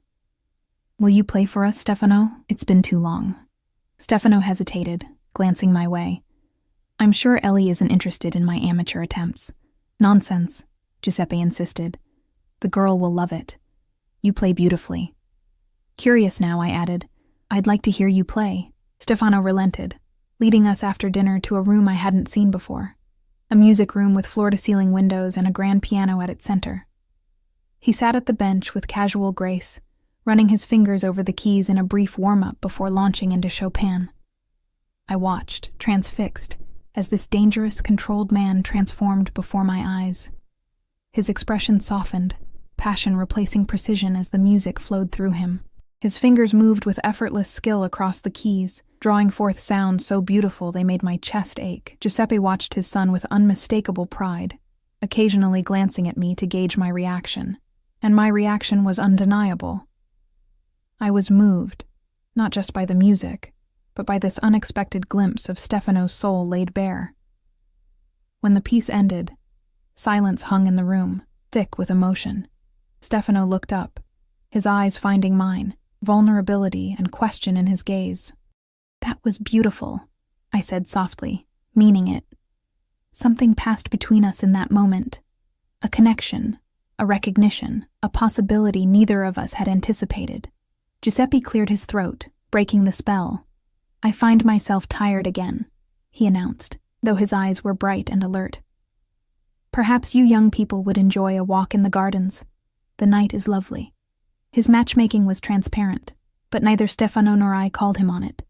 "Will you play for us, Stefano? It's been too long." Stefano hesitated, glancing my way. "I'm sure Ellie isn't interested in my amateur attempts." "Nonsense," Giuseppe insisted. "The girl will love it. You play beautifully." "Curious now," I added. "I'd like to hear you play." Stefano relented, leading us after dinner to a room I hadn't seen before, a music room with floor-to-ceiling windows and a grand piano at its center. He sat at the bench with casual grace, running his fingers over the keys in a brief warm-up before launching into Chopin. I watched, transfixed, as this dangerous, controlled man transformed before my eyes. His expression softened, passion replacing precision as the music flowed through him. His fingers moved with effortless skill across the keys, drawing forth sounds so beautiful they made my chest ache. Giuseppe watched his son with unmistakable pride, occasionally glancing at me to gauge my reaction, and my reaction was undeniable. I was moved, not just by the music, but by this unexpected glimpse of Stefano's soul laid bare. When the piece ended, silence hung in the room, thick with emotion. Stefano looked up, his eyes finding mine, vulnerability and question in his gaze. "That was beautiful," I said softly, meaning it. Something passed between us in that moment, A connection, a recognition, a possibility neither of us had anticipated. Giuseppe cleared his throat, breaking the spell. "I find myself tired again," he announced, though his eyes were bright and alert. "Perhaps you young people would enjoy a walk in the gardens. The night is lovely." His matchmaking was transparent, but neither Stefano nor I called him on it.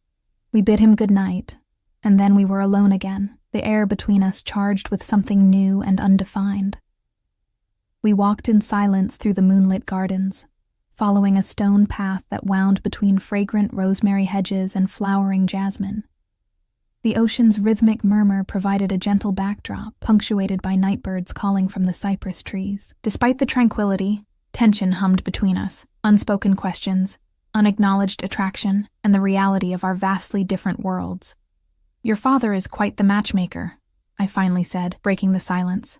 We bid him good night, and then we were alone again, the air between us charged with something new and undefined. We walked in silence through the moonlit gardens, following a stone path that wound between fragrant rosemary hedges and flowering jasmine. The ocean's rhythmic murmur provided a gentle backdrop, punctuated by nightbirds calling from the cypress trees. Despite the tranquility, tension hummed between us, unspoken questions, unacknowledged attraction, and the reality of our vastly different worlds. "Your father is quite the matchmaker," I finally said, breaking the silence.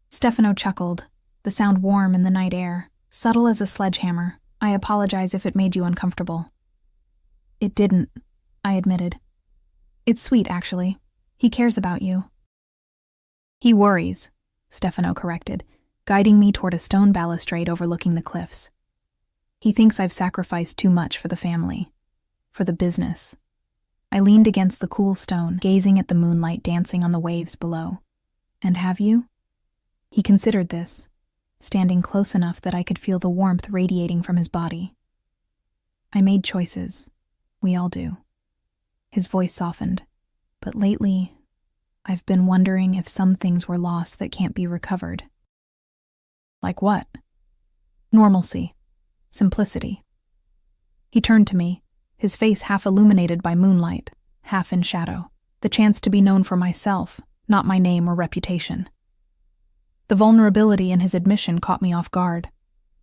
Stefano chuckled, the sound warm in the night air, subtle as a sledgehammer. "I apologize if it made you uncomfortable." "It didn't," I admitted. "It's sweet, actually. He cares about you." "He worries," Stefano corrected, guiding me toward a stone balustrade overlooking the cliffs. "He thinks I've sacrificed too much for the family, for the business." I leaned against the cool stone, gazing at the moonlight dancing on the waves below. "And have you?" He considered this, standing close enough that I could feel the warmth radiating from his body. "I made choices. We all do." His voice softened. "But lately, I've been wondering if some things were lost that can't be recovered." "Like what?" "Normalcy. Simplicity." He turned to me, his face half illuminated by moonlight, half in shadow. "The chance to be known for myself, not my name or reputation." The vulnerability in his admission caught me off guard.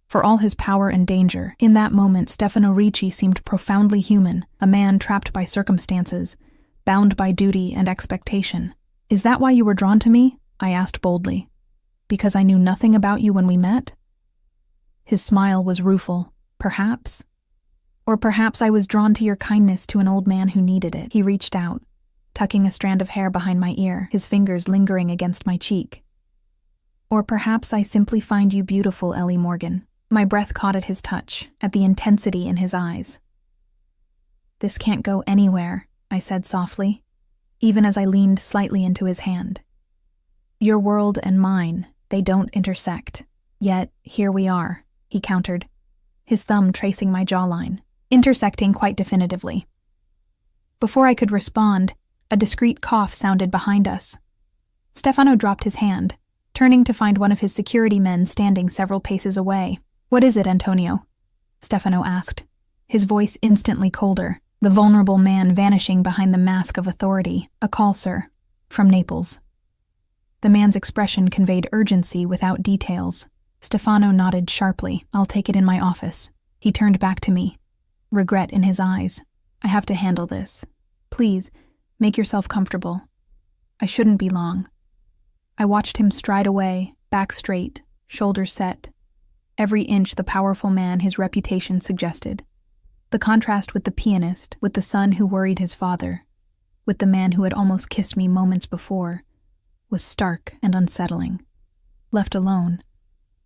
For all his power and danger, in that moment Stefano Ricci seemed profoundly human, a man trapped by circumstances, bound by duty and expectation. "Is that why you were drawn to me?" I asked boldly. "Because I knew nothing about you when we met?" His smile was rueful. "Perhaps. Or perhaps I was drawn to your kindness to an old man who needed it." He reached out, tucking a strand of hair behind my ear, his fingers lingering against my cheek. "Or perhaps I simply find you beautiful, Ellie Morgan." My breath caught at his touch, at the intensity in his eyes. "This can't go anywhere," I said softly, even as I leaned slightly into his hand. "Your world and mine, they don't intersect. Yet, here we are," he countered, his thumb tracing my jawline, intersecting quite definitively. Before I could respond, a discreet cough sounded behind us. Stefano dropped his hand, turning to find one of his security men standing several paces away. "What is it, Antonio?" Stefano asked, his voice instantly colder, the vulnerable man vanishing behind the mask of authority. "A call, sir. From Naples." The man's expression conveyed urgency without details. Stefano nodded sharply. "I'll take it in my office." He turned back to me, regret in his eyes. "I have to handle this. Please, make yourself comfortable. I shouldn't be long." I watched him stride away, back straight, shoulders set, every inch the powerful man his reputation suggested. The contrast with the pianist, with the son who worried his father, with the man who had almost kissed me moments before, was stark and unsettling. Left alone,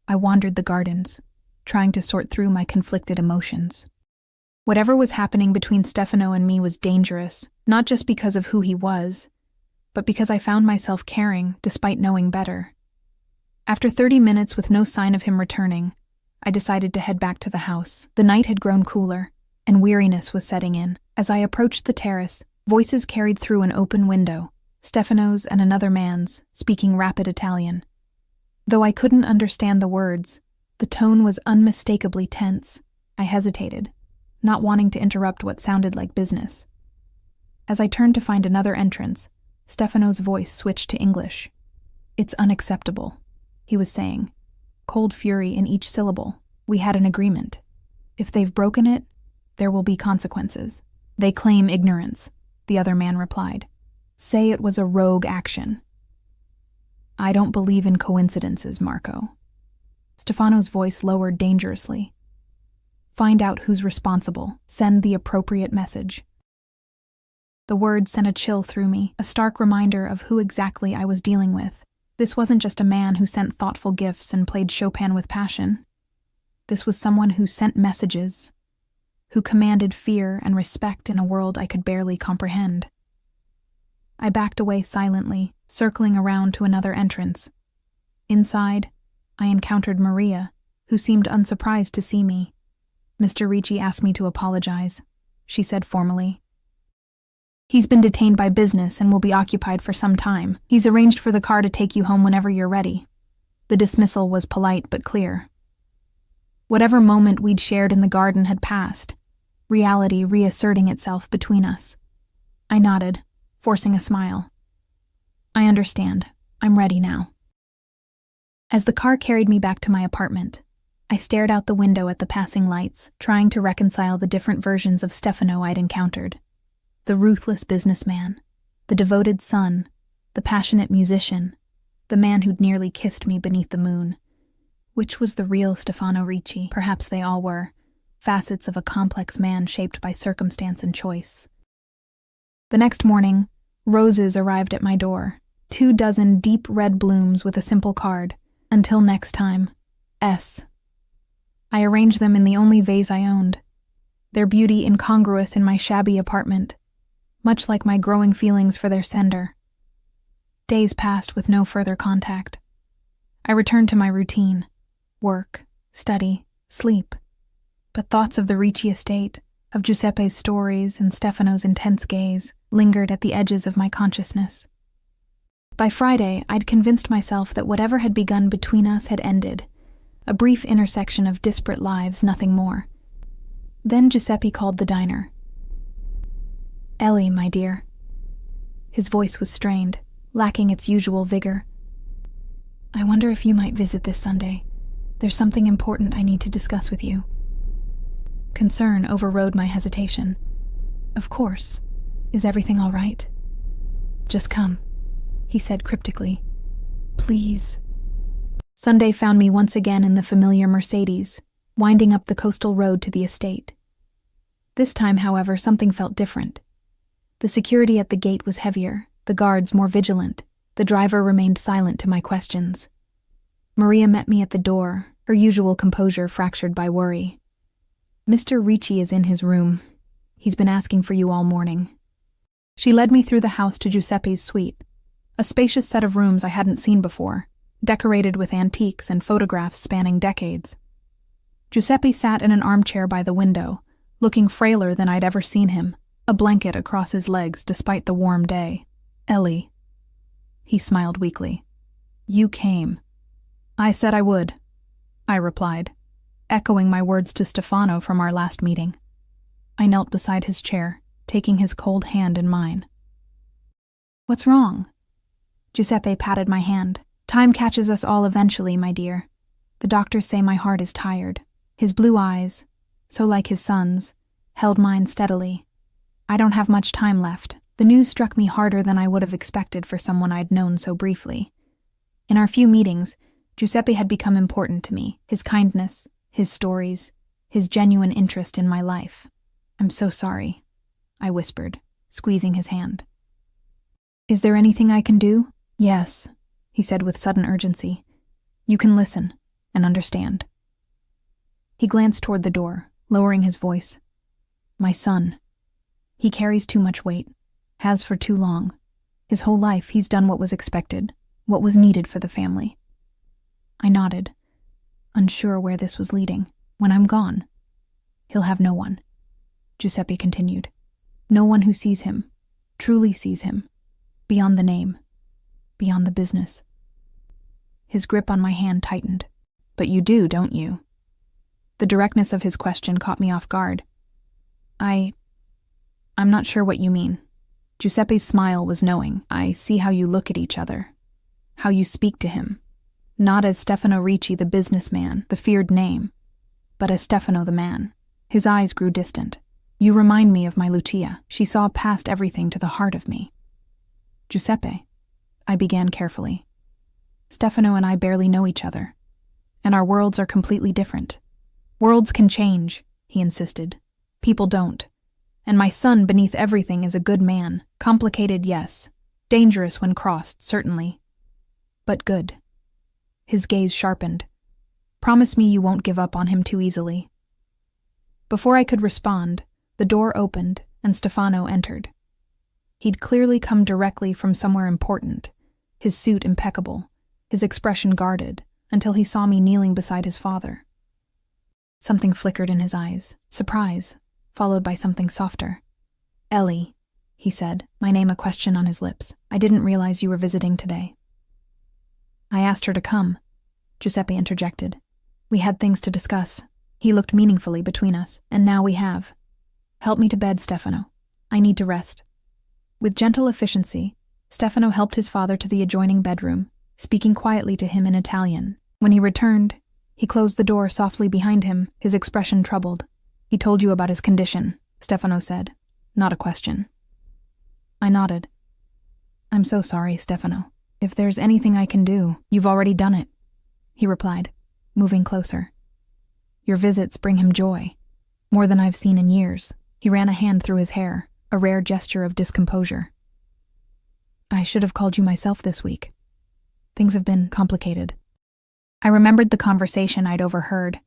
I wandered the gardens, trying to sort through my conflicted emotions. Whatever was happening between Stefano and me was dangerous, not just because of who he was, but because I found myself caring despite knowing better. After 30 minutes with no sign of him returning, I decided to head back to the house. The night had grown cooler, and weariness was setting in. As I approached the terrace, voices carried through an open window, Stefano's and another man's, speaking rapid Italian. Though I couldn't understand the words, the tone was unmistakably tense. I hesitated, not wanting to interrupt what sounded like business. As I turned to find another entrance, Stefano's voice switched to English. "It's unacceptable," he was saying, cold fury in each syllable. "We had an agreement. If they've broken it, there will be consequences." "They claim ignorance," the other man replied. "Say it was a rogue action." "I don't believe in coincidences, Marco." Stefano's voice lowered dangerously. "Find out who's responsible. Send the appropriate message." The words sent a chill through me, a stark reminder of who exactly I was dealing with. This wasn't just a man who sent thoughtful gifts and played Chopin with passion. This was someone who sent messages, who commanded fear and respect in a world I could barely comprehend. I backed away silently, circling around to another entrance. Inside, I encountered Maria, who seemed unsurprised to see me. Mr. Ricci asked me to apologize, she said formally. He's been detained by business and will be occupied for some time. He's arranged for the car to take you home whenever you're ready. The dismissal was polite but clear. Whatever moment we'd shared in the garden had passed, reality reasserting itself between us. I nodded, forcing a smile. I understand. I'm ready now. As the car carried me back to my apartment, I stared out the window at the passing lights, trying to reconcile the different versions of Stefano I'd encountered. The ruthless businessman, the devoted son, the passionate musician, the man who'd nearly kissed me beneath the moon. Which was the real Stefano Ricci? Perhaps they all were, facets of a complex man shaped by circumstance and choice. The next morning, roses arrived at my door, 24 deep red blooms with a simple card. Until next time, S. I arranged them in the only vase I owned, their beauty incongruous in my shabby apartment, much like my growing feelings for their sender. Days passed with no further contact. I returned to my routine, work, study, sleep. But thoughts of the Ricci estate, of Giuseppe's stories and Stefano's intense gaze, lingered at the edges of my consciousness. By Friday, I'd convinced myself that whatever had begun between us had ended, a brief intersection of disparate lives, nothing more. Then Giuseppe called the diner. Ellie, my dear. His voice was strained, lacking its usual vigor. I wonder if you might visit this Sunday. There's something important I need to discuss with you. Concern overrode my hesitation. Of course. Is everything all right? Just come, he said cryptically. Please. Sunday found me once again in the familiar Mercedes, winding up the coastal road to the estate. This time, however, something felt different. The security at the gate was heavier, the guards more vigilant. The driver remained silent to my questions. Maria met me at the door, her usual composure fractured by worry. Mr. Ricci is in his room. He's been asking for you all morning. She led me through the house to Giuseppe's suite, a spacious set of rooms I hadn't seen before, decorated with antiques and photographs spanning decades. Giuseppe sat in an armchair by the window, looking frailer than I'd ever seen him, a blanket across his legs despite the warm day. Ellie. He smiled weakly. You came. I said I would, I replied, echoing my words to Stefano from our last meeting. I knelt beside his chair, taking his cold hand in mine. What's wrong? Giuseppe patted my hand. Time catches us all eventually, my dear. The doctors say my heart is tired. His blue eyes, so like his son's, held mine steadily. I don't have much time left. The news struck me harder than I would have expected for someone I'd known so briefly. In our few meetings, Giuseppe had become important to me, his kindness, his stories, his genuine interest in my life. I'm so sorry, I whispered, squeezing his hand. Is there anything I can do? Yes, he said with sudden urgency. You can listen and understand. He glanced toward the door, lowering his voice. My son. He carries too much weight, has for too long. His whole life he's done what was expected, what was needed for the family. I nodded, unsure where this was leading. When I'm gone, he'll have no one, Giuseppe continued. No one who sees him, truly sees him, beyond the name, beyond the business. His grip on my hand tightened. But you do, don't you? The directness of his question caught me off guard. I'm not sure what you mean. Giuseppe's smile was knowing. I see how you look at each other, how you speak to him. Not as Stefano Ricci, the businessman, the feared name, but as Stefano the man. His eyes grew distant. You remind me of my Lucia. She saw past everything to the heart of me. Giuseppe, I began carefully. Stefano and I barely know each other, and our worlds are completely different. Worlds can change, he insisted. People don't. And my son, beneath everything, is a good man. Complicated, yes. Dangerous when crossed, certainly. but good. His gaze sharpened. Promise me you won't give up on him too easily. Before I could respond, the door opened and Stefano entered. He'd clearly come directly from somewhere important, his suit impeccable, his expression guarded, until he saw me kneeling beside his father. Something flickered in his eyes, surprise, followed by something softer. "Ellie," he said, my name a question on his lips. "I didn't realize you were visiting today." "I asked her to come," Giuseppe interjected. "We had things to discuss." He looked meaningfully between us, "and now we have. Help me to bed, Stefano. I need to rest." With gentle efficiency, Stefano helped his father to the adjoining bedroom, speaking quietly to him in Italian. When he returned, he closed the door softly behind him, his expression troubled. "He told you about his condition," Stefano said, not a question. I nodded. "I'm so sorry, Stefano. If there's anything I can do, you've already done it," he replied, moving closer. "Your visits bring him joy, more than I've seen in years." He ran a hand through his hair, a rare gesture of discomposure. "I should have called you myself this week. Things have been complicated." I remembered the conversation I'd overheard,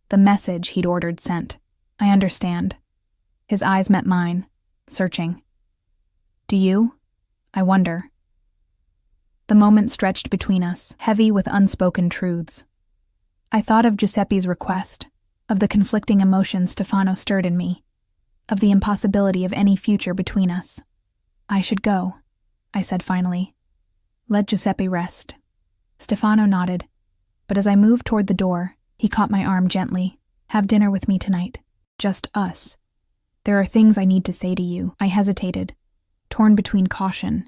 the message he'd ordered sent. "I understand." His eyes met mine, searching. "Do you? I wonder." The moment stretched between us, heavy with unspoken truths. I thought of Giuseppe's request, of the conflicting emotions Stefano stirred in me, of the impossibility of any future between us. "I should go," I said finally. "Let Giuseppe rest." Stefano nodded, but as I moved toward the door, he caught my arm gently. "Have dinner with me tonight. Just us. There are things I need to say to you." I hesitated, torn between caution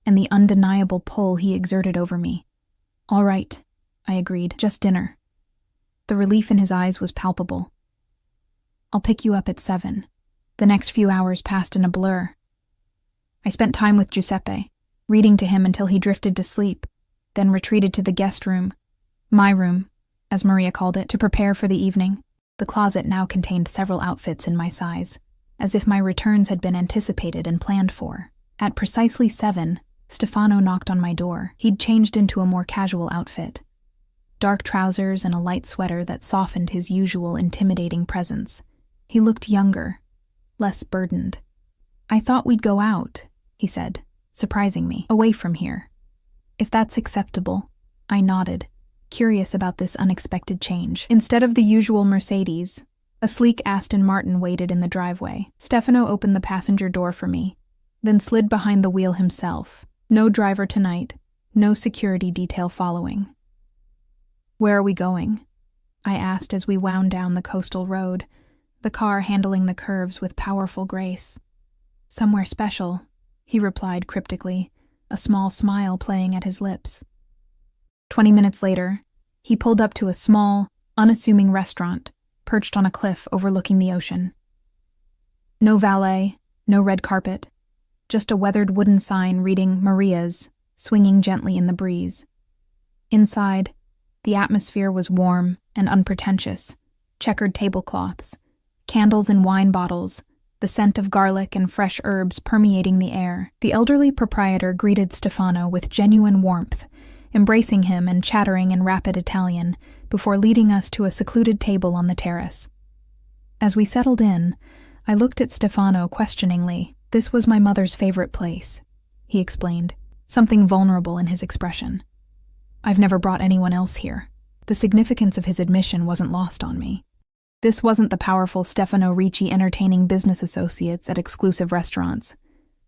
and the undeniable pull he exerted over me. "All right," I agreed. "Just dinner." The relief in his eyes was palpable. "I'll pick you up at 7. The next few hours passed in a blur. I spent time with Giuseppe, reading to him until he drifted to sleep, then retreated to the guest room, my room, as Maria called it, to prepare for the evening. The closet now contained several outfits in my size, as if my returns had been anticipated and planned for. At precisely 7, Stefano knocked on my door. He'd changed into a more casual outfit. Dark trousers and a light sweater that softened his usual intimidating presence. He looked younger, less burdened. "I thought we'd go out," he said, surprising me, "away from here." "If that's acceptable," I nodded, curious about this unexpected change. Instead of the usual Mercedes, a sleek Aston Martin waited in the driveway. Stefano opened the passenger door for me, then slid behind the wheel himself. No driver tonight, no security detail following. "Where are we going?" I asked as we wound down the coastal road, the car handling the curves with powerful grace. "Somewhere special," he replied cryptically, a small smile playing at his lips. 20 minutes later, he pulled up to a small, unassuming restaurant perched on a cliff overlooking the ocean. No valet, no red carpet, just a weathered wooden sign reading Maria's, swinging gently in the breeze. Inside, the atmosphere was warm and unpretentious, checkered tablecloths, candles and wine bottles, the scent of garlic and fresh herbs permeating the air. The elderly proprietor greeted Stefano with genuine warmth, embracing him and chattering in rapid Italian, before leading us to a secluded table on the terrace. As we settled in, I looked at Stefano questioningly. "This was my mother's favorite place," he explained, something vulnerable in his expression. "I've never brought anyone else here." The significance of his admission wasn't lost on me. This wasn't the powerful Stefano Ricci entertaining business associates at exclusive restaurants.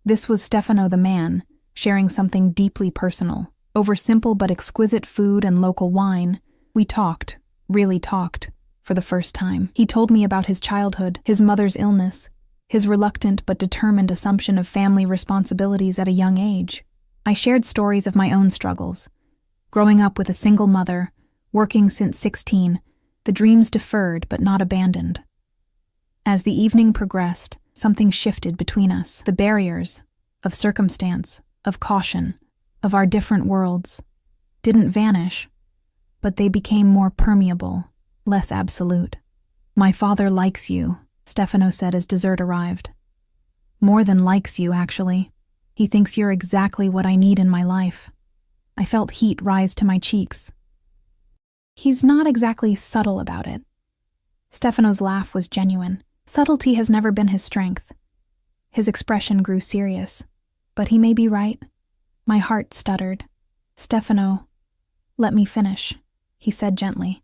This was Stefano the man, sharing something deeply personal. Over simple but exquisite food and local wine, we talked, really talked, for the first time. He told me about his childhood, his mother's illness, his reluctant but determined assumption of family responsibilities at a young age. I shared stories of my own struggles. Growing up with a single mother, working since 16, the dreams deferred but not abandoned. As the evening progressed, something shifted between us. The barriers, of circumstance, of caution, of our different worlds, didn't vanish, but they became more permeable, less absolute. "My father likes you," Stefano said as dessert arrived. "More than likes you, actually. He thinks you're exactly what I need in my life." I felt heat rise to my cheeks. He's not exactly subtle about it. Stefano's laugh was genuine. Subtlety has never been his strength. His expression grew serious. But he may be right. My heart stuttered. Stefano, let me finish, he said gently.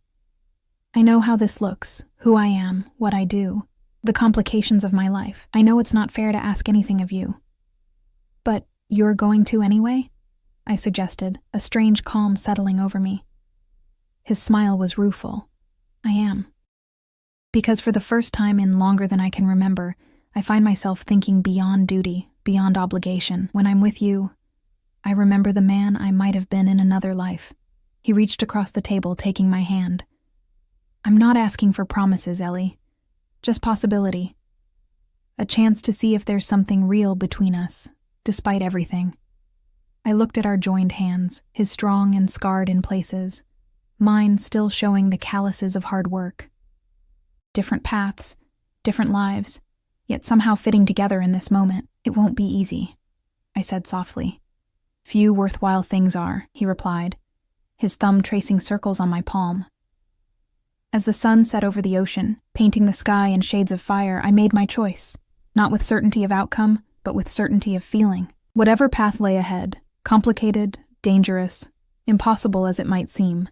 I know how this looks, who I am, what I do, the complications of my life. I know it's not fair to ask anything of you. But you're going to anyway? I suggested, a strange calm settling over me. His smile was rueful. I am. Because for the first time in longer than I can remember, I find myself thinking beyond duty, beyond obligation. When I'm with you, I remember the man I might have been in another life. He reached across the table, taking my hand. I'm not asking for promises, Ellie. Just possibility. A chance to see if there's something real between us, despite everything. I looked at our joined hands, his strong and scarred in places, mine still showing the calluses of hard work. Different paths, different lives, yet somehow fitting together in this moment. It won't be easy, I said softly. Few worthwhile things are, he replied, his thumb tracing circles on my palm. As the sun set over the ocean, painting the sky in shades of fire, I made my choice, not with certainty of outcome, but with certainty of feeling. Whatever path lay ahead, complicated, dangerous, impossible as it might seem,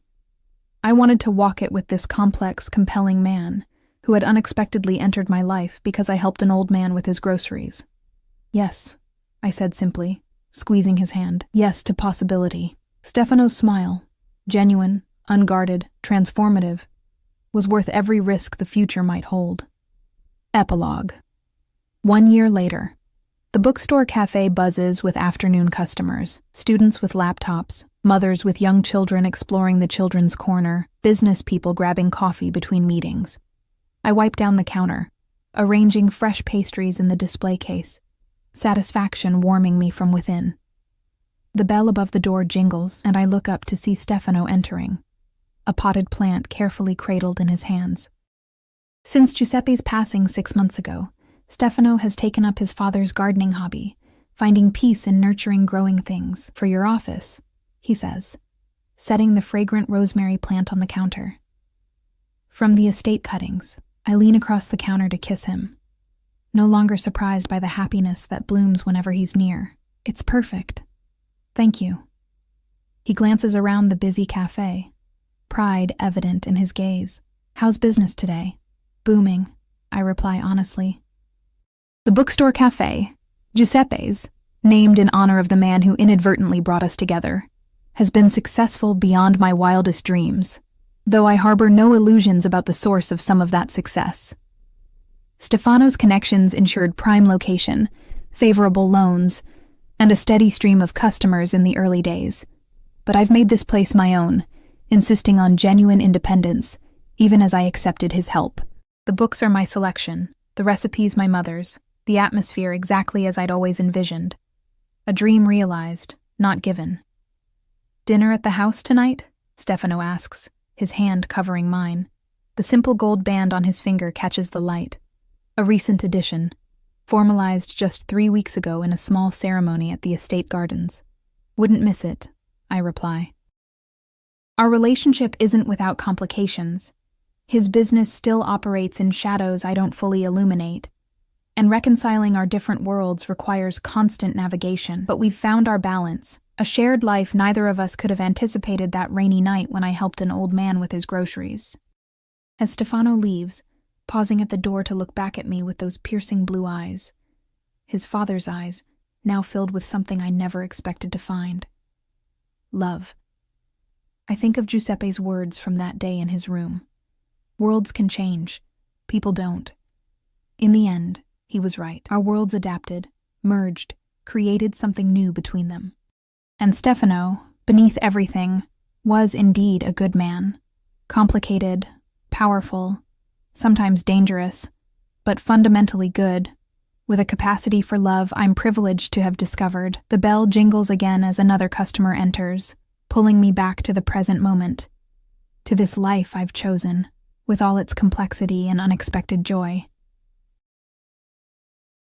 I wanted to walk it with this complex, compelling man who had unexpectedly entered my life because I helped an old man with his groceries. Yes, I said simply, squeezing his hand. Yes to possibility. Stefano's smile, genuine, unguarded, transformative, was worth every risk the future might hold. Epilogue. 1 year later. The bookstore cafe buzzes with afternoon customers, students with laptops, mothers with young children exploring the children's corner, business people grabbing coffee between meetings. I wipe down the counter, arranging fresh pastries in the display case, satisfaction warming me from within. The bell above the door jingles, and I look up to see Stefano entering, a potted plant carefully cradled in his hands. Since Giuseppe's passing 6 months ago, Stefano has taken up his father's gardening hobby, finding peace in nurturing growing things. For your office, he says, setting the fragrant rosemary plant on the counter. From the estate cuttings, I lean across the counter to kiss him, no longer surprised by the happiness that blooms whenever he's near. It's perfect. Thank you. He glances around the busy cafe, pride evident in his gaze. How's business today? Booming, I reply honestly. The bookstore cafe, Giuseppe's, named in honor of the man who inadvertently brought us together, has been successful beyond my wildest dreams, though I harbor no illusions about the source of some of that success. Stefano's connections ensured prime location, favorable loans, and a steady stream of customers in the early days. But I've made this place my own, insisting on genuine independence, even as I accepted his help. The books are my selection, the recipes my mother's, the atmosphere exactly as I'd always envisioned. A dream realized, not given. Dinner at the house tonight? Stefano asks, his hand covering mine. The simple gold band on his finger catches the light. A recent addition, formalized just 3 weeks ago in a small ceremony at the estate gardens. Wouldn't miss it, I reply. Our relationship isn't without complications. His business still operates in shadows I don't fully illuminate, and reconciling our different worlds requires constant navigation. But we've found our balance, a shared life neither of us could have anticipated that rainy night when I helped an old man with his groceries. As Stefano leaves, pausing at the door to look back at me with those piercing blue eyes, his father's eyes, now filled with something I never expected to find. Love. I think of Giuseppe's words from that day in his room. Worlds can change. People don't. In the end, he was right. Our worlds adapted, merged, created something new between them. And Stefano, beneath everything, was indeed a good man. Complicated, powerful, sometimes dangerous, but fundamentally good. With a capacity for love I'm privileged to have discovered. The bell jingles again as another customer enters, pulling me back to the present moment, to this life I've chosen, with all its complexity and unexpected joy.